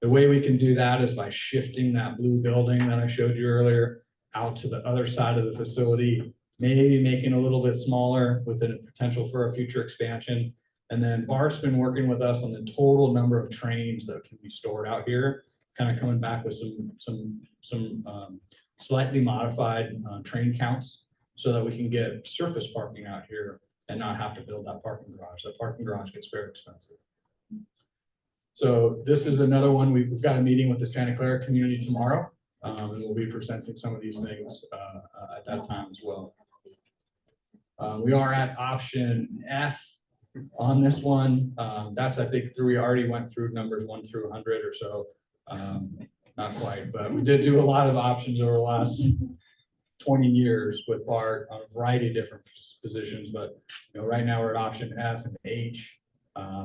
The way we can do that is by shifting that blue building that I showed you earlier out to the other side of the facility, maybe making a little bit smaller with the potential for a future expansion. And then BART's been working with us on the total number of trains that can be stored out here, kind of coming back with some slightly modified train counts so that we can get surface parking out here and not have to build that parking garage. That parking garage gets very expensive. So this is another one. We've got a meeting with the Santa Clara community tomorrow, and we'll be presenting some of these things at that time as well. We are at option F on this one. That's, I think, we already went through numbers 1 through 100 or so. Not quite, but we did do a lot of options over the last 20 years with BART on a variety of different positions. But right now we're at option F and H.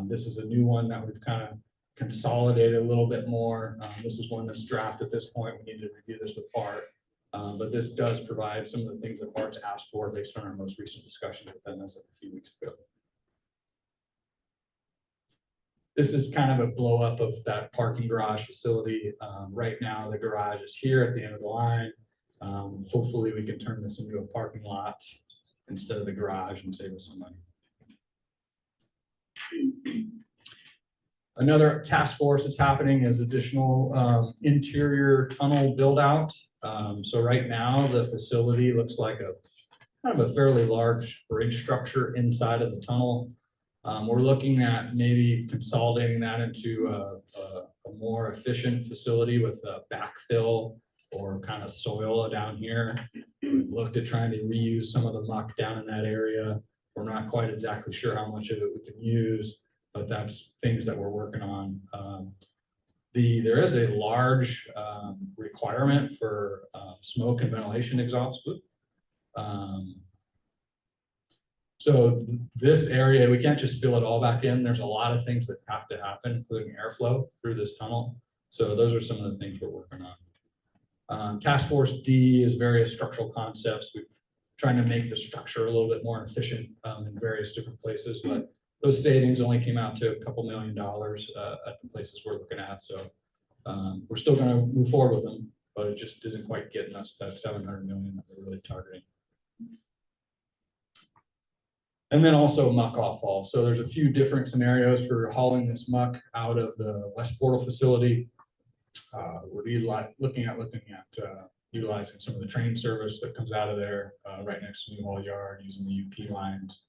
This is a new one that we've kind of consolidated a little bit more. This is one that's draft at this point. We need to review this with BART. But this does provide some of the things that BART's asked for based on our most recent discussion with them as of a few weeks ago. This is kind of a blow up of that parking garage facility. Right now, the garage is here at the end of the line. Hopefully we can turn this into a parking lot instead of the garage and save us some money. Another task force that's happening is additional interior tunnel build out. So right now the facility looks like a kind of a fairly large bridge structure inside of the tunnel. We're looking at maybe consolidating that into a more efficient facility with a backfill or kind of soil down here. We've looked at trying to reuse some of the muck down in that area. We're not quite exactly sure how much of it we can use, but that's things that we're working on. There is a large requirement for smoke and ventilation exhaust. So this area, we can't just fill it all back in. There's a lot of things that have to happen, including airflow through this tunnel. So those are some of the things we're working on. Task Force D is various structural concepts. We're trying to make the structure a little bit more efficient in various different places, but those savings only came out to a couple $1 million at the places we're looking at. So we're still going to move forward with them, but it just isn't quite getting us that 700 million that we're really targeting. And then also muck offhaul. So there's a few different scenarios for hauling this muck out of the West Portal facility. We're looking at utilizing some of the train service that comes out of there right next to New Hall Yard, using the UP lines,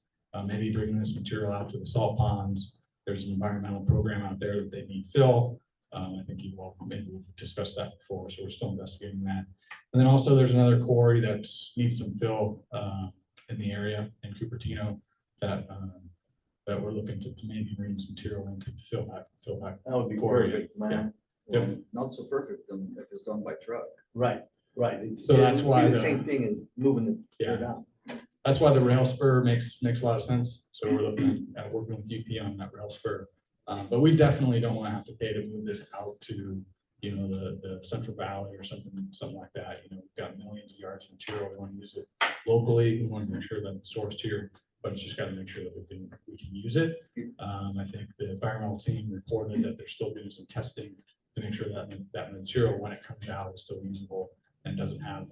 maybe bringing this material out to the salt ponds. There's an environmental program out there that they need fill. I think you all maybe we've discussed that before, so we're still investigating that. And then also there's another quarry that needs some fill in the area in Cupertino that we're looking to maybe bring some material in to fill that. That would be quarry. perfect, man. Yep. Well, not so perfect if it's done by truck. Right, right. It's- So that's it would why be the- same thing as moving Yeah. it down. That's why the rail spur makes a lot of sense. So we're looking at working with UP on that rail spur. But we definitely don't want to have to pay to move this out to, the Central Valley or something like that. We've got millions of yards of material. We want to use it locally. We want to make sure that it's sourced here, but it's just got to make sure that we can use it. I think the environmental team reported that they're still doing some testing to make sure that that material, when it comes out, is still usable and doesn't have,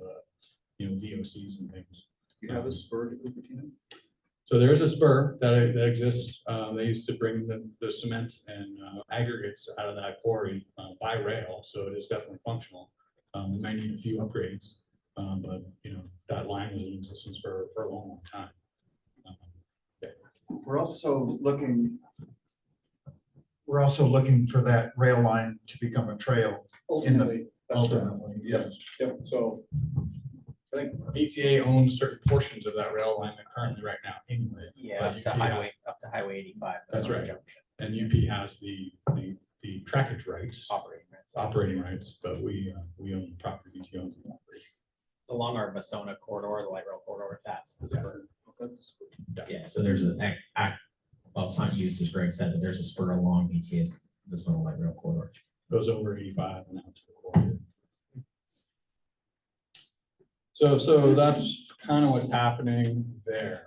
VOCs and things. You have a spur to Cupertino? So there is a spur that exists. They used to bring the cement and aggregates out of that quarry by rail, so it is definitely functional. We might need a few upgrades, but that line was in existence for a long time. We're also looking for that rail line to become a trail. Ultimately, Ultimately, yes. Yep. So I think VTA owns certain portions of that rail line currently right now anyway. Yeah, But up to Highway 85. That's right. And UP has the trackage rights, operating rights, but we own the property. VTA owns the operation. Along our Masona corridor, the light rail corridor, that's the spur. Yeah, so there's well, it's not used, as Greg said, but there's a spur along VTA's Visona Light Rail corridor. Goes over 85 and out to the corridor. So that's kind of what's happening there.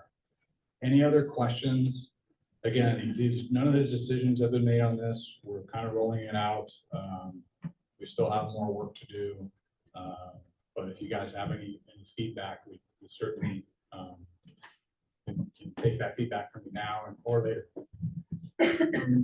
Any other questions? Again, none of the decisions have been made on this. We're kind of rolling it out. We still have more work to do. But if you guys have any feedback, we certainly can take that feedback from you now or later.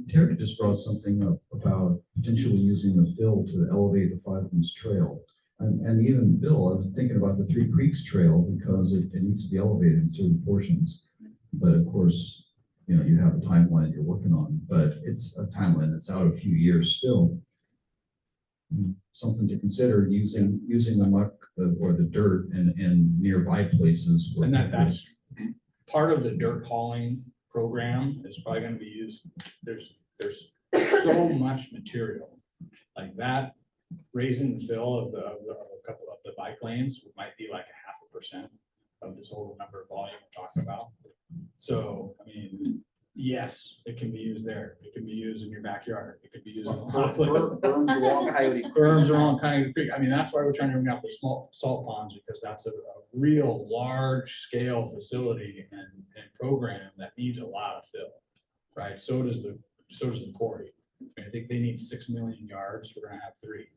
Terry just brought something up about potentially using the fill to elevate the Five Winds Trail. And even Bill, I was thinking about the Three Creeks Trail because it needs to be elevated in certain portions. But of course, you have a timeline you're working on, but it's a timeline that's out a few years still. Something to consider using the muck or the dirt in nearby places. And that's part of the dirt hauling program is probably going to be used. There's so much material like that. Raising the fill of a couple of the bike lanes might be like 0.5% of this whole number of volume we're talking about. So, I mean, yes, it can be used there. It can be used in your backyard. It could be used in a lot of places. Berms along Coyote. Berms along Coyote Creek. I mean, that's why we're trying to bring out the small salt ponds, because that's a real large scale facility and program that needs a lot of fill, right? So does the quarry. I think they need 6 million yards. We're gonna have 3.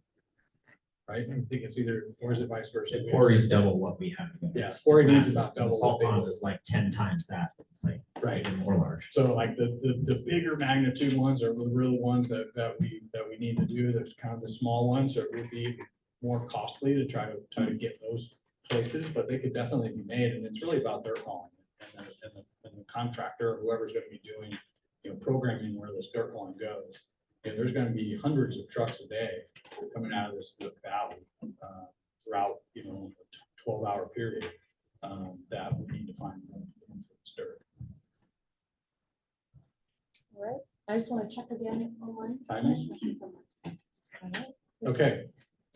right? I think it's either, or is it vice versa? The quarry's double what we have. Yeah, It's quarry needs massive. about The double salt what they pond do. is like 10 times that. It's like Right. even more large. So like the bigger magnitude ones are the real ones that we need to do. There's kind of the small ones that would be more costly to try to get those places, but they could definitely be made. And it's really about dirt hauling and the contractor or whoever's going to be doing, programming where this dirt hauling goes. And there's going to be hundreds of trucks a day coming out of this valley throughout, a 12-hour period that we need to find this dirt. All right, I just want to check again online. Timing? Thank you so much. All right. Okay,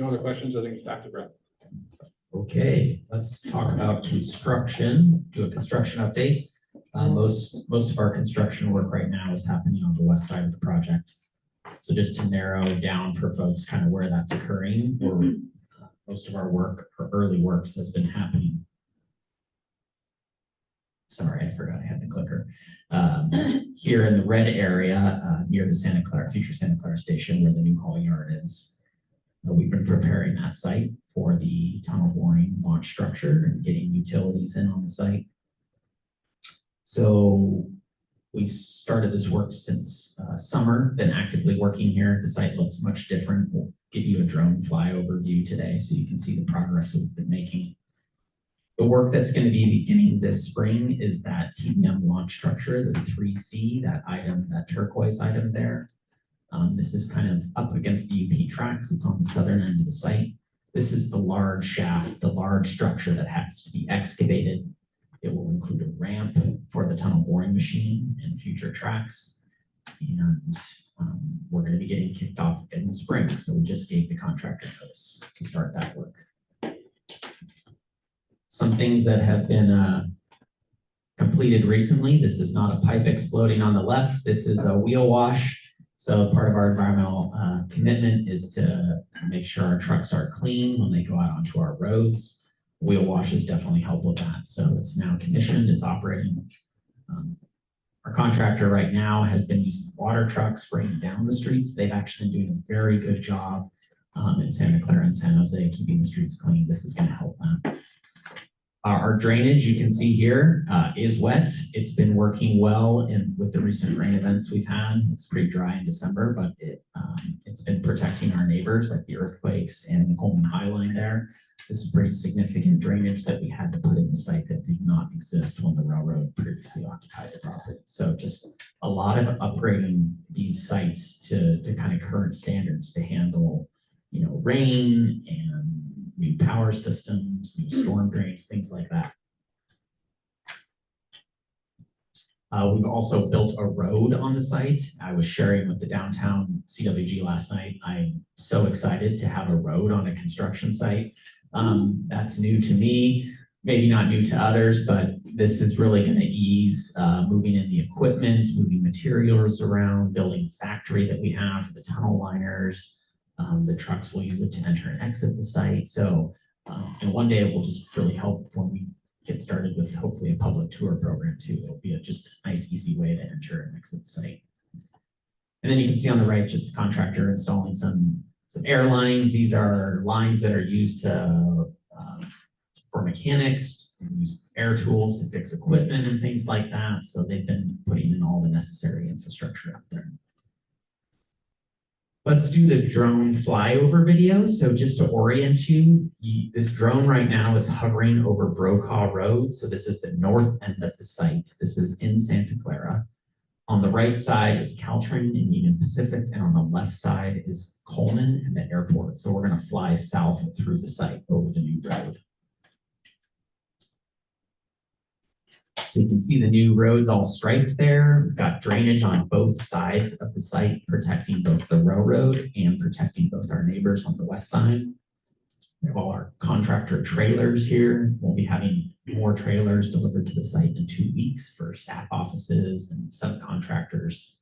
no other questions? I think it's back to Brett. Okay, let's talk about construction, do a construction update. Most of our construction work right now is happening on the west side of the project. So just to narrow down for folks kind of where that's occurring, or most of our work or early works has been happening. Sorry, I forgot I had the clicker. Here in the red area near the future Santa Clara station where the new haul yard is. We've been preparing that site for the tunnel boring launch structure and getting utilities in on the site. So we started this work since summer, been actively working here. The site looks much different. We'll give you a drone flyover view today so you can see the progress we've been making. The work that's going to be beginning this spring is that TBM launch structure, the 3C, that item, that turquoise item there. This is kind of up against the UP tracks. It's on the southern end of the site. This is the large shaft, the large structure that has to be excavated. It will include a ramp for the tunnel boring machine and future tracks. And we're going to be getting kicked off in the spring. So we just gave the contractor notice to start that work. Some things that have been completed recently. This is not a pipe exploding on the left. This is a wheel wash. So part of our environmental commitment is to make sure our trucks are clean when they go out onto our roads. Wheel washes definitely help with that. So it's now commissioned, it's operating. Our contractor right now has been using water trucks spraying down the streets. They've actually been doing a very good job in Santa Clara and San Jose, keeping the streets clean. This is going to help them. Our drainage, you can see here, is wet. It's been working well with the recent rain events we've had. It's pretty dry in December, but it's been protecting our neighbors, like the earthquakes and the Coleman High Line there. This is pretty significant drainage that we had to put in the site that did not exist when the railroad previously occupied the property. So just a lot of upgrading these sites to kind of current standards to handle, rain and new power systems, new storm drains, things like that. We've also built a road on the site. I was sharing with the downtown CWG last night. I'm so excited to have a road on a construction site. That's new to me, maybe not new to others, but this is really going to ease moving in the equipment, moving materials around, building the factory that we have for the tunnel liners. The trucks will use it to enter and exit the site. So, and one day it will just really help when we get started with hopefully a public tour program too. It'll be just a nice, easy way to enter and exit the site. And then you can see on the right, just the contractor installing some air lines. These are lines that are used for mechanics, to use air tools to fix equipment and things like that. So they've been putting in all the necessary infrastructure out there. Let's do the drone flyover video. So just to orient you, this drone right now is hovering over Brokaw Road. So this is the north end of the site. This is in Santa Clara. On the right side is Caltrain and Union Pacific, and on the left side is Coleman and the airport. So we're going to fly south through the site over the new road. So you can see the new roads all striped there. We've got drainage on both sides of the site, protecting both the railroad and protecting both our neighbors on the west side. We have all our contractor trailers here. We'll be having more trailers delivered to the site in 2 weeks for staff offices and subcontractors.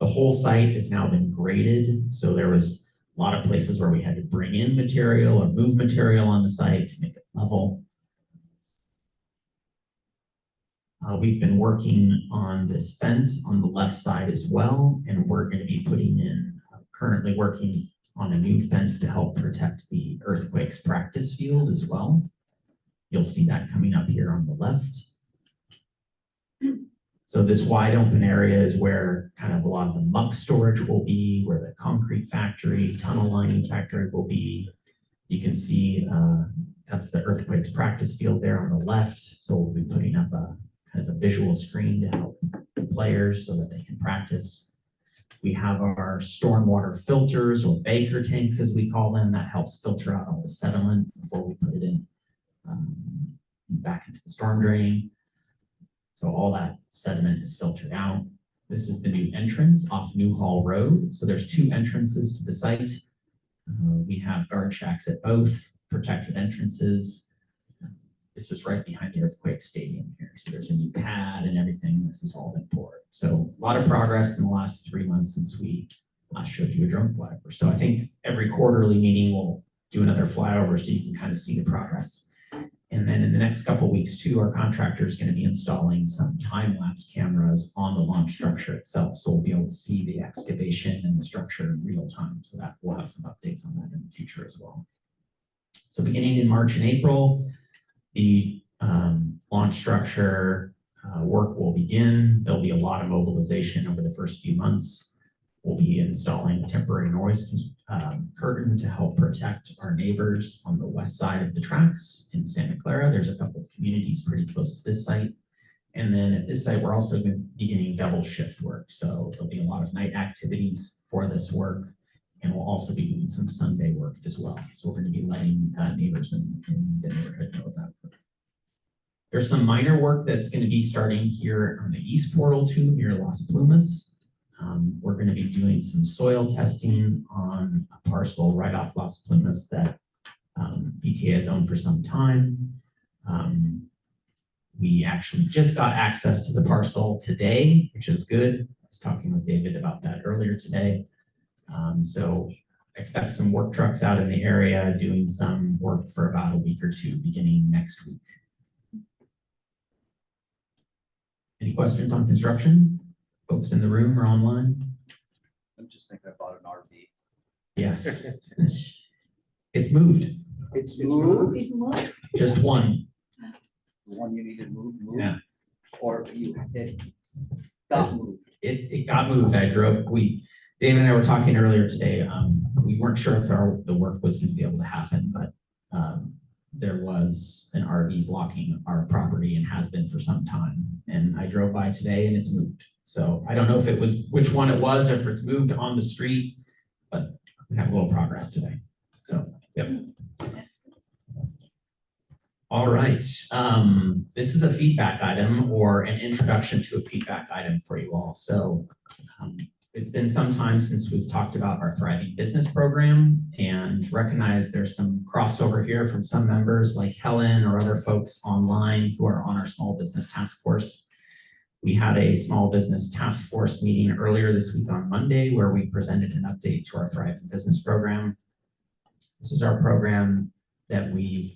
The whole site has now been graded. So there was a lot of places where we had to bring in material or move material on the site to make it level. We've been working on this fence on the left side as well, and we're going to be putting in, currently working on a new fence to help protect the earthquakes practice field as well. You'll see that coming up here on the left. So this wide open area is where kind of a lot of the muck storage will be, where the concrete factory, tunnel lining factory will be. You can see that's the earthquakes practice field there on the left. So we'll be putting up a kind of a visual screen to help the players so that they can practice. We have our stormwater filters, or Baker tanks as we call them, that helps filter out all the sediment before we put it in back into the storm drain. So all that sediment is filtered out. This is the new entrance off Newhall Road. So there's two entrances to the site. We have guard shacks at both, protected entrances. This is right behind the earthquake stadium here. So there's a new pad and everything. This has all been poured. So a lot of progress in the last 3 months since we last showed you a drone flyover. So I think every quarterly meeting we'll do another flyover so you can kind of see the progress. And then in the next couple of weeks too, our contractor is going to be installing some time-lapse cameras on the launch structure itself. So we'll be able to see the excavation and the structure in real time. So that we'll have some updates on that in the future as well. So beginning in March and April, the launch structure work will begin. There'll be a lot of mobilization over the first few months. We'll be installing a temporary noise curtain to help protect our neighbors on the west side of the tracks in Santa Clara. There's a couple of communities pretty close to this site. And then at this site, we're also going to be beginning double shift work. So there'll be a lot of night activities for this work. And we'll also be doing some Sunday work as well. So we're going to be letting neighbors in the neighborhood know that work. There's some minor work that's going to be starting here on the east portal too, near Las Plumas. We're going to be doing some soil testing on a parcel right off Las Plumas that VTA has owned for some time. We actually just got access to the parcel today, which is good. I was talking with David about that earlier today. So expect some work trucks out in the area doing some work for about a week or two beginning next week. Any questions on construction? Folks in the room or online? I'm just thinking I bought an RV. Yes. It's moved. It's moved. It's moved. Just one. The one you needed moved, Yeah. or it got moved. It got moved. David and I were talking earlier today. We weren't sure if the work was going to be able to happen, but there was an RV blocking our property and has been for some time. And I drove by today and it's moved. So I don't know if it was which one it was, or if it's moved on the street, but we have a little progress today. So, yep. All right. This is a feedback item, or an introduction to a feedback item for you all. So it's been some time since we've talked about our Thriving Business Program, and recognize there's some crossover here from some members like Helen or other folks online who are on our Small Business Task Force. We had a Small Business Task Force meeting earlier this week on Monday where we presented an update to our Thriving Business Program. This is our program that we've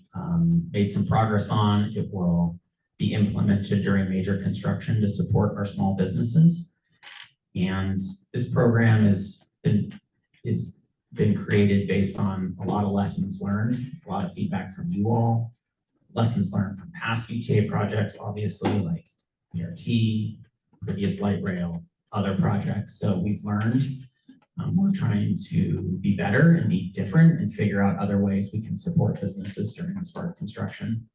made some progress on. It will be implemented during major construction to support our small businesses. And this program has been created based on a lot of lessons learned, a lot of feedback from you all, lessons learned from past VTA projects, obviously, like BRT, previous light rail, other projects. So we've learned. We're trying to be better and be different and figure out other ways we can support businesses during this part of construction.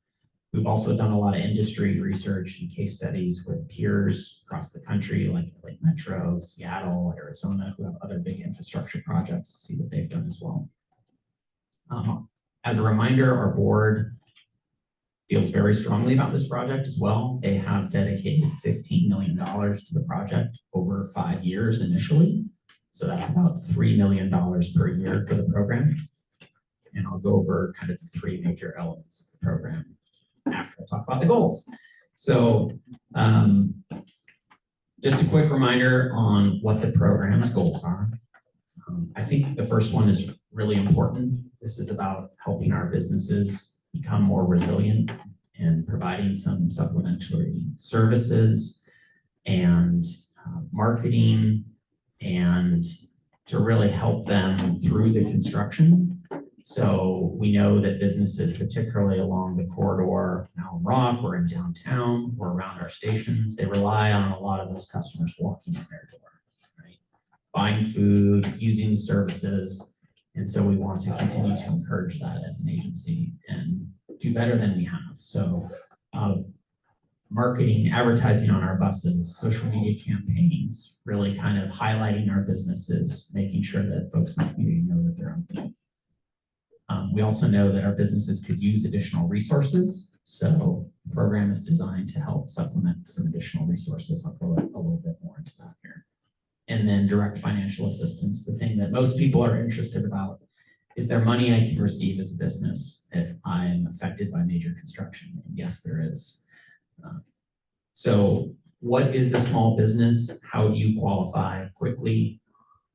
We've also done a lot of industry research and case studies with peers across the country, like Metro, Seattle, Arizona, who have other big infrastructure projects, to see what they've done as well. As a reminder, our board feels very strongly about this project as well. They have dedicated $15 million to the project over 5 years initially. So that's about $3 million per year for the program. And I'll go over kind of the three major elements of the program after I talk about the goals. So just a quick reminder on what the program's goals are. I think the first one is really important. This is about helping our businesses become more resilient and providing some supplementary services and marketing and to really help them through the construction. So we know that businesses, particularly along the corridor, now in Rock or in downtown or around our stations, they rely on a lot of those customers walking in their door, right? Buying food, using the services. And so we want to continue to encourage that as an agency and do better than we have. So marketing, advertising on our buses, social media campaigns, really kind of highlighting our businesses, making sure that folks in the community know that they're open. We also know that our businesses could use additional resources. So the program is designed to help supplement some additional resources. I'll go a little bit more into that here. And then direct financial assistance. The thing that most people are interested about is there money I can receive as a business if I'm affected by major construction? And yes, there is. So what is a small business? How do you qualify quickly?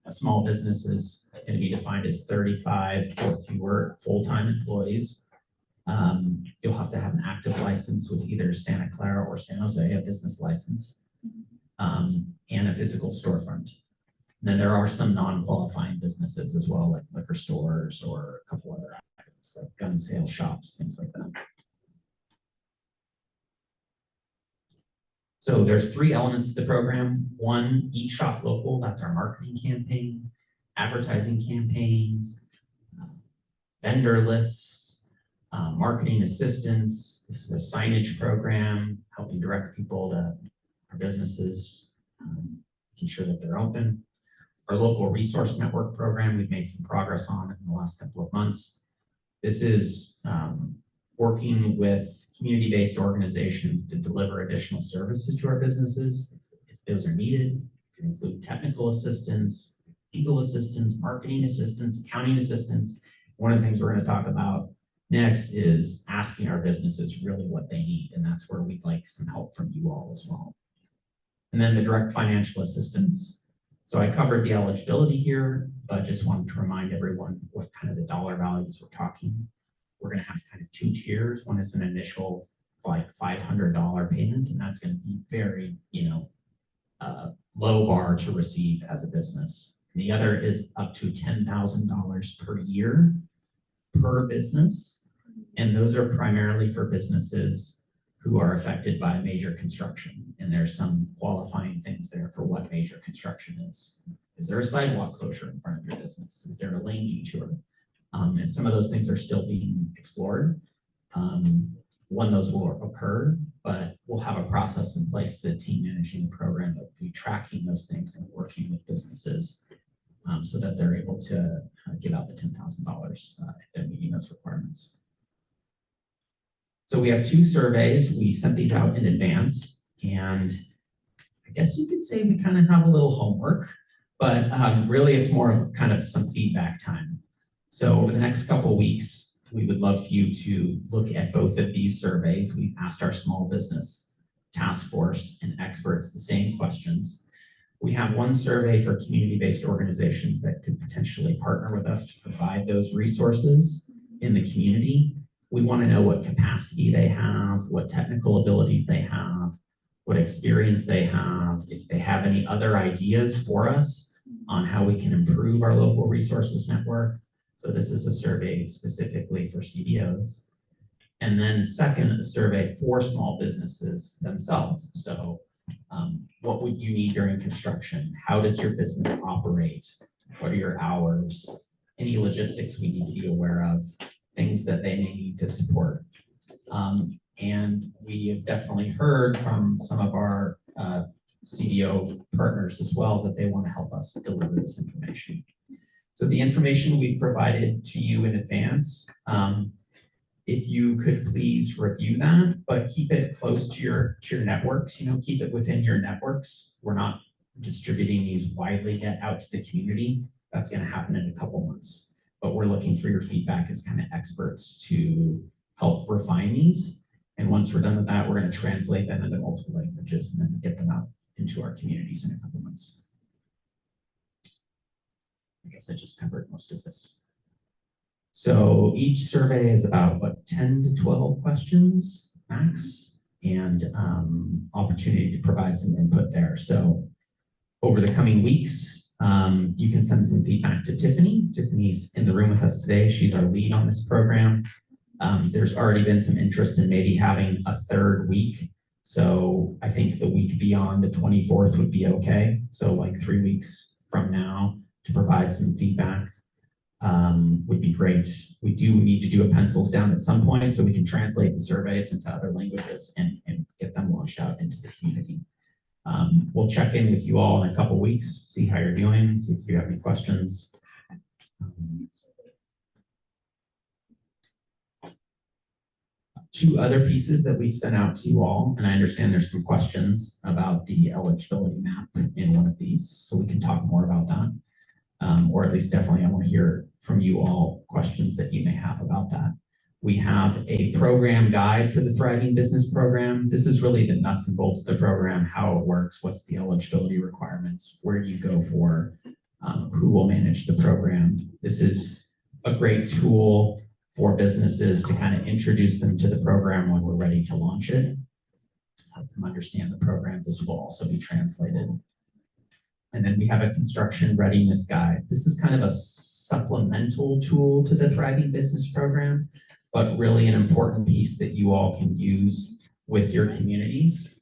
A small business is going to be defined as 35 or fewer full-time employees. You'll have to have an active license with either Santa Clara or San Jose, a business license, and a physical storefront. And then there are some non-qualifying businesses as well, like liquor stores or a couple other items like gun sale shops, things like that. So there's 3 elements to the program. 1, Eat Shop Local, that's our marketing campaign, advertising campaigns, vendor lists, marketing assistance. This is a signage program, helping direct people to our businesses, making sure that they're open. Our local resource network program, we've made some progress on it in the last couple of months. This is working with community-based organizations to deliver additional services to our businesses if those are needed. It can include technical assistance, legal assistance, marketing assistance, accounting assistance. One of the things we're going to talk about next is asking our businesses really what they need, and that's where we'd like some help from you all as well. And then the direct financial assistance. So I covered the eligibility here, but just wanted to remind everyone what kind of the dollar values we're talking. We're going to have kind of 2 tiers. One is an initial like $500 payment, and that's going to be very, low bar to receive as a business. And the other is up to $10,000 per year per business, and those are primarily for businesses who are affected by major construction. And there's some qualifying things there for what major construction is. Is there a sidewalk closure in front of your business? Is there a lane detour? And some of those things are still being explored when those will occur, but we'll have a process in place for the team managing the program that will be tracking those things and working with businesses so that they're able to give out the $10,000 if they're meeting those requirements. So we have 2 surveys. We sent these out in advance, and I guess you could say we kind of have a little homework, but really it's more of kind of some feedback time. So over the next couple of weeks, we would love for you to look at both of these surveys. We've asked our small business task force and experts the same questions. We have one survey for community-based organizations that could potentially partner with us to provide those resources in the community. We want to know what capacity they have, what technical abilities they have, what experience they have, if they have any other ideas for us on how we can improve our local resources network. So this is a survey specifically for CDOs. And then second, a survey for small businesses themselves. So what would you need during construction? How does your business operate? What are your hours? Any logistics we need to be aware of? Things that they may need to support. And we have definitely heard from some of our CDO partners as well that they want to help us deliver this information. So the information we've provided to you in advance, if you could please review that, but keep it close to your networks, keep it within your networks. We're not distributing these widely yet out to the community. That's going to happen in a couple months. But we're looking for your feedback as kind of experts to help refine these. And once we're done with that, we're going to translate them into multiple languages and then get them out into our communities in a couple months. I guess I just covered most of this. So each survey is about 10 to 12 questions max, and opportunity to provide some input there. So over the coming weeks, you can send some feedback to Tiffany. Tiffany's in the room with us today. She's our lead on this program. There's already been some interest in maybe having a third week. So I think the week beyond the 24th would be okay. So like 3 weeks from now to provide some feedback would be great. We do need to do a pencils down at some point so we can translate the surveys into other languages and get them launched out into the community. We'll check in with you all in a couple weeks, see how you're doing, see if you have any questions. Two other pieces that we've sent out to you all, and I understand there's some questions about the eligibility map in one of these, so we can talk more about that. Or at least definitely I want to hear from you all questions that you may have about that. We have a program guide for the Thriving Business Program. This is really the nuts and bolts of the program, how it works, what's the eligibility requirements, where do you go for, who will manage the program. This is a great tool for businesses to kind of introduce them to the program when we're ready to launch it, help them understand the program. This will also be translated. And then we have a construction readiness guide. This is kind of a supplemental tool to the Thriving Business Program, but really an important piece that you all can use with your communities.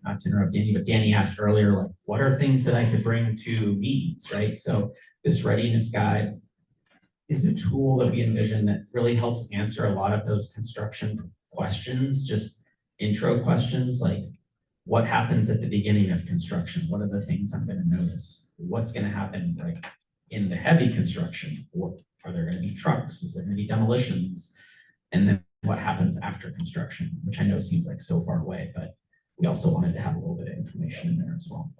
Not to interrupt Danny, but Danny asked earlier, like, what are things that I could bring to meetings, right? So this readiness guide is a tool that we envision that really helps answer a lot of those construction questions, just intro questions like, what happens at the beginning of construction? What are the things I'm going to notice? What's going to happen right in the heavy construction? Are there going to be trucks? Is there going to be demolitions? And then what happens after construction, which I know seems like so far away, but we also wanted to have a little bit of information in there as well.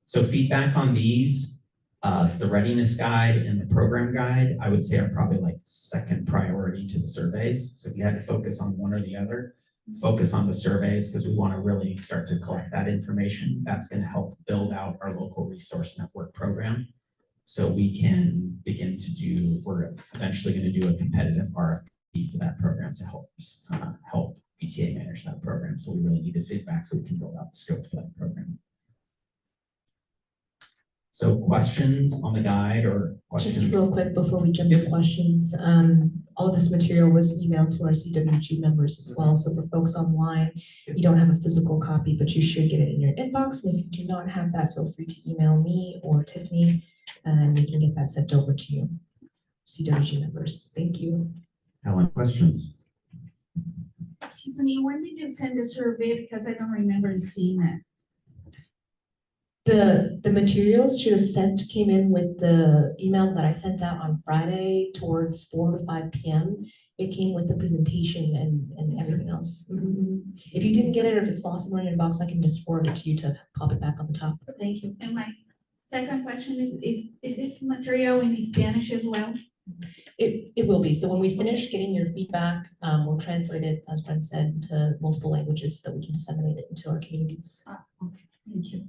So feedback on these, the readiness guide and the program guide, I would say are probably like second priority to the surveys. So if you had to focus on one or the other, focus on the surveys because we want to really start to collect that information. That's going to help build out our local resource network program. So we can begin to do, we're eventually going to do a competitive RFP for that program to help VTA manage that program. So we really need the feedback so we can build out the scope for that program. So questions on the guide or questions? Just real quick before we jump to questions, all of this material was emailed to our CWG members as well. So for folks online, you don't have a physical copy, but you should get it in your inbox. And if you do not have that, feel free to email me or Tiffany, and we can get that sent over to you, CWG members. Thank you. Helen, questions? Tiffany, when did you send the survey? Because I don't remember seeing it. The materials should have came in with the email that I sent out on Friday towards 4 to 5 p.m. It came with the presentation and everything else. If you didn't get it or if it's lost somewhere in your inbox, I can just forward it to you to pop it back on the top. Thank you. And my second question is this material in Spanish as well? It will be. So when we finish getting your feedback, we'll translate it, as Brent said, to multiple languages so that we can disseminate it into our communities. Okay, thank you.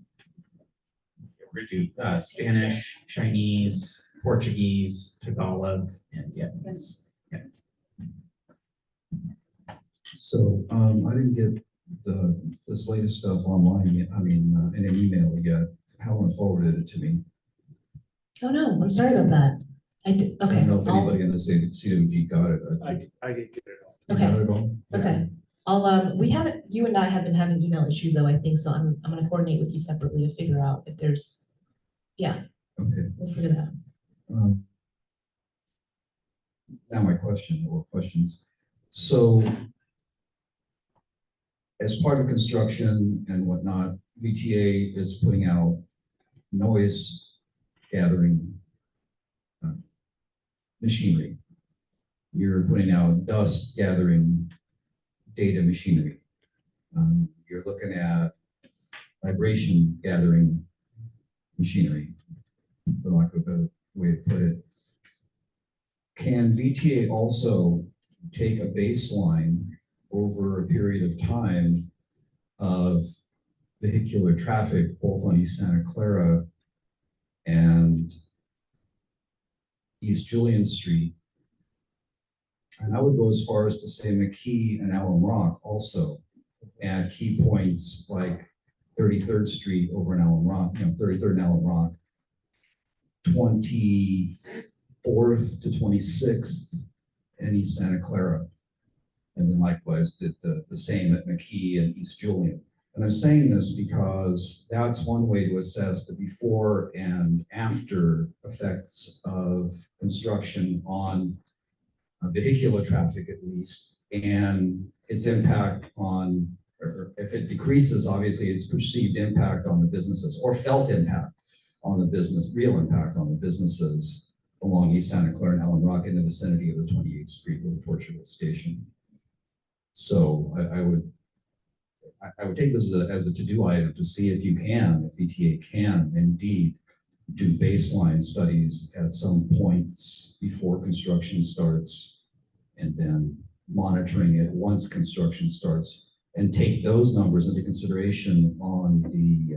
We do Spanish, Chinese, Portuguese, Tagalog, and Vietnamese. Yeah. So I didn't get this latest stuff online yet. I mean, in an email yet. Helen forwarded it to me. Oh no, I'm sorry about that. I did. Okay. I don't know if anybody in the CWG got it. I did get it all. You Okay. got it all? Okay. We haven't, you and I have been having email issues though, I think, so I'm gonna coordinate with you separately to figure out if there's, yeah, Okay. we'll figure that out. Now my question or questions. So as part of construction and whatnot, VTA is putting out noise gathering machinery. You're putting out dust gathering data machinery. You're looking at vibration gathering machinery, for lack of a better way to put it. Can VTA also take a baseline over a period of time of vehicular traffic, both on East Santa Clara and East Julian Street? And I would go as far as to say McKee and Alum Rock also, at key points like 33rd Street over in Allen Rock, 33rd and Allen Rock, 24th to 26th in East Santa Clara. And then likewise, the same at McKee and East Julian. And I'm saying this because that's one way to assess the before and after effects of construction on vehicular traffic at least, and its impact on, or if it decreases, obviously its perceived impact on the businesses, or felt impact on the business, real impact on the businesses along East Santa Clara and Allen Rock in the vicinity of the 28th Street with Portugal Station. So I would take this as a to-do item to see if you can, if VTA can indeed do baseline studies at some points before construction starts, and then monitoring it once construction starts, and take those numbers into consideration on the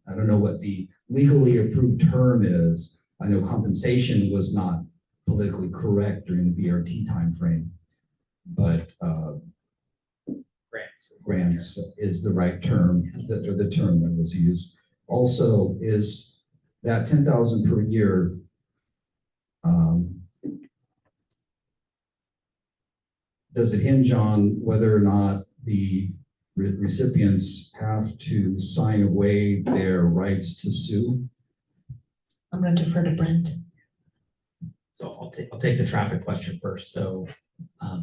I don't know what the legally approved term is. I know compensation was not politically correct during the BRT timeframe, but grants is the right term, the term that was used. Also, is that 10,000 per year does it hinge on whether or not the recipients have to sign away their rights to sue? I'm going to defer to Brent. So I'll take the traffic question first. So I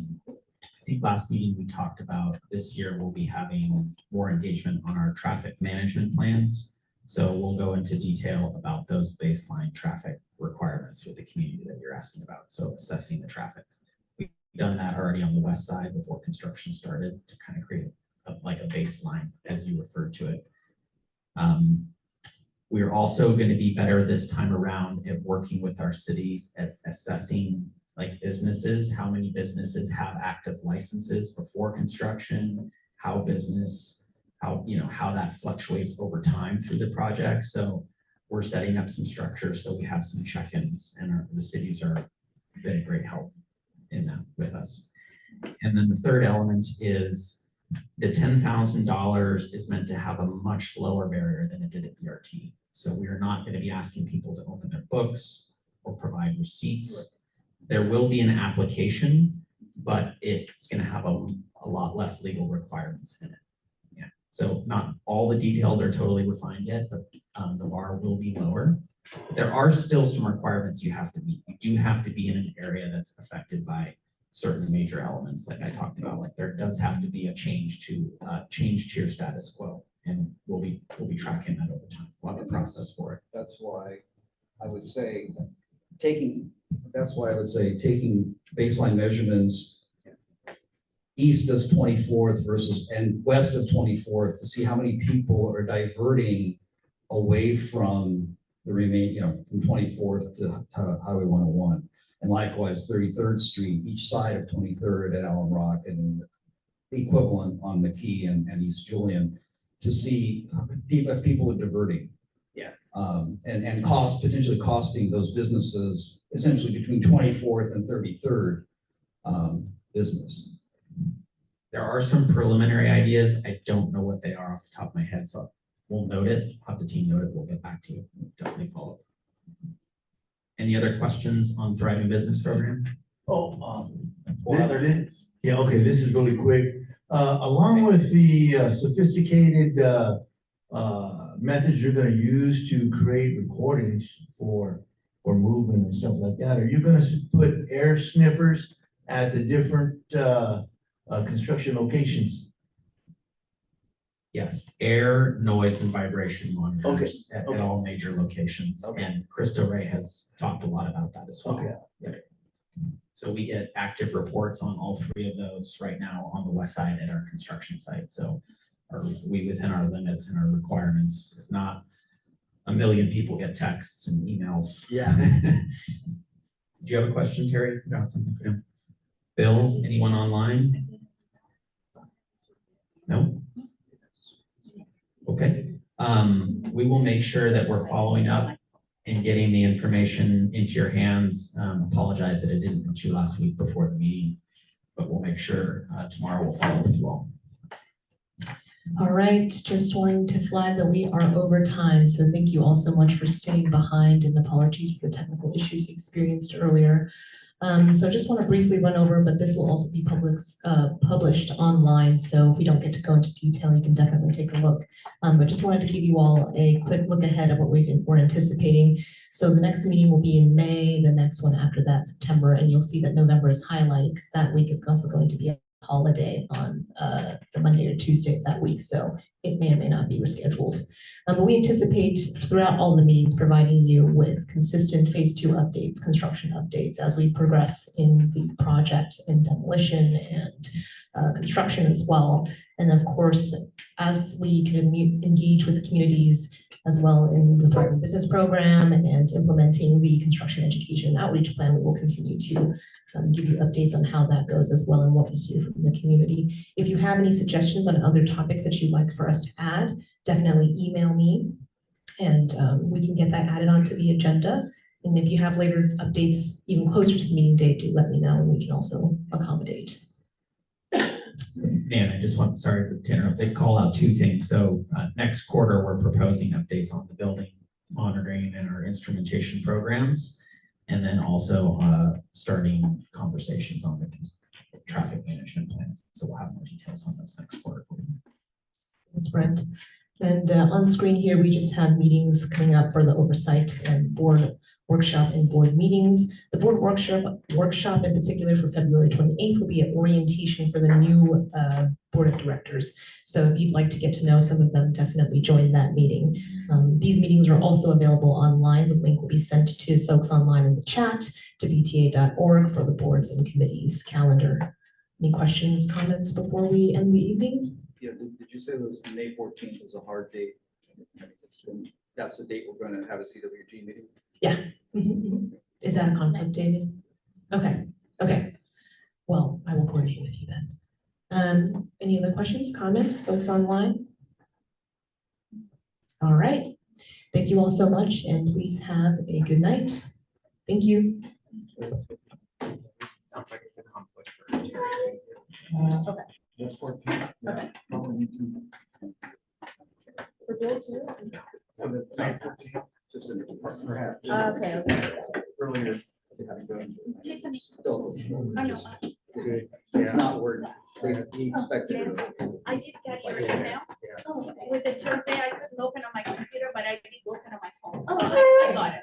think last meeting we talked about this year we'll be having more engagement on our traffic management plans. So we'll go into detail about those baseline traffic requirements with the community that you're asking about. So assessing the traffic. We've done that already on the west side before construction started to kind of create like a baseline as you referred to it. We're also going to be better this time around at working with our cities at assessing like businesses, how many businesses have active licenses before construction, how that fluctuates over time through the project. So we're setting up some structures so we have some check-ins, and the cities are been a great help in that with us. And then the third element is the $10,000 is meant to have a much lower barrier than it did at BRT. So we are not going to be asking people to open their books or provide receipts. There will be an application, but it's going to have a lot less legal requirements in it. Yeah. So not all the details are totally refined yet, but the bar will be lower. There are still some requirements you have to meet. You do have to be in an area that's affected by certain major elements, like I talked about. Like there does have to be a change to your status quo, and we'll be tracking that over time. We'll have a process for it. That's why I would say taking baseline measurements east of 24th versus and west of 24th to see how many people are diverting away from the remaining, from 24th to Highway 101. And likewise, 33rd Street, each side of 23rd at Allen Rock, and the equivalent on McKee and East Julian, to see if people are diverting. Yeah. And potentially costing those businesses essentially between 24th and 33rd business. There are some preliminary ideas. I don't know what they are off the top of my head, so we'll note it. Have the team note it. We'll get back to you. We'll definitely follow up. Any other questions on Thriving Business Program? Yeah, okay, this is really quick. Along with the sophisticated methods you're gonna use to create recordings for movement and stuff like that, are you gonna put air sniffers at the different construction locations? Yes, air, noise, and vibration monitors at all major locations. Okay. And Cristo Ray has talked a lot about that as well. Okay. Yeah. So we get active reports on all three of those right now on the west side at our construction site. So are we within our limits and our requirements? If not, 1 million people get texts and emails. Yeah. Do you have a question, Terry? Got something for him? Bill, anyone online? No? Okay. We will make sure that we're following up and getting the information into your hands. Apologize that it didn't reach you last week before the meeting, but we'll make sure tomorrow we'll follow up with you all. All right, just wanting to flag that we are over time, so thank you all so much for staying behind and apologies for the technical issues we experienced earlier. So just want to briefly run over, but this will also be published online, so if we don't get to go into detail, you can definitely take a look. But just wanted to give you all a quick look ahead of what we're anticipating. So the next meeting will be in May, the next one after that, September, and you'll see that November is highlighted because that week is also going to be a holiday on the Monday or Tuesday of that week, so it may or may not be rescheduled. But we anticipate throughout all the meetings providing you with consistent phase 2 updates, construction updates as we progress in the project and demolition and construction as well. And of course, as we can engage with the communities as well in the Thriving Business Program and implementing the construction education outreach plan, we will continue to give you updates on how that goes as well and what we hear from the community. If you have any suggestions on other topics that you'd like for us to add, definitely email me and we can get that added onto the agenda. And if you have later updates even closer to the meeting date, do let me know and we can also accommodate. Man, I just want, sorry to interrupt, they call out 2 things. So next quarter, we're proposing updates on the building monitoring and our instrumentation programs. And then also starting conversations on the traffic management plans. So we'll have more details on those next quarter. Thanks, Brent. And on screen here, we just have meetings coming up for the oversight and board workshop and board meetings. The board workshop in particular for February 28th will be an orientation for the new board of directors. So if you'd like to get to know some of them, definitely join that meeting. These meetings are also available online. The link will be sent to folks online in the chat to vta.org for the boards and committees calendar. Any questions, comments before we end the evening? Yeah, did you say it was May 14th is a hard date? That's the date we're going to have a CWG meeting? Yeah. Is that a conflict, David? Okay, okay. Well, I will coordinate with you then. Any other questions, comments, folks online? All right. Thank you all so much and please have a good night. Thank you. Sounds like it's a conflict for Okay. Just 14. Okay. Probably need to. For Bill too? For the May 14th, Just in perhaps. Okay, okay. earlier. Tiffany. Still, I know. it's not word. He expected it. I did get your email. Oh, okay. With the survey, I couldn't open on my computer, but I did open on my phone. Oh, So I got it.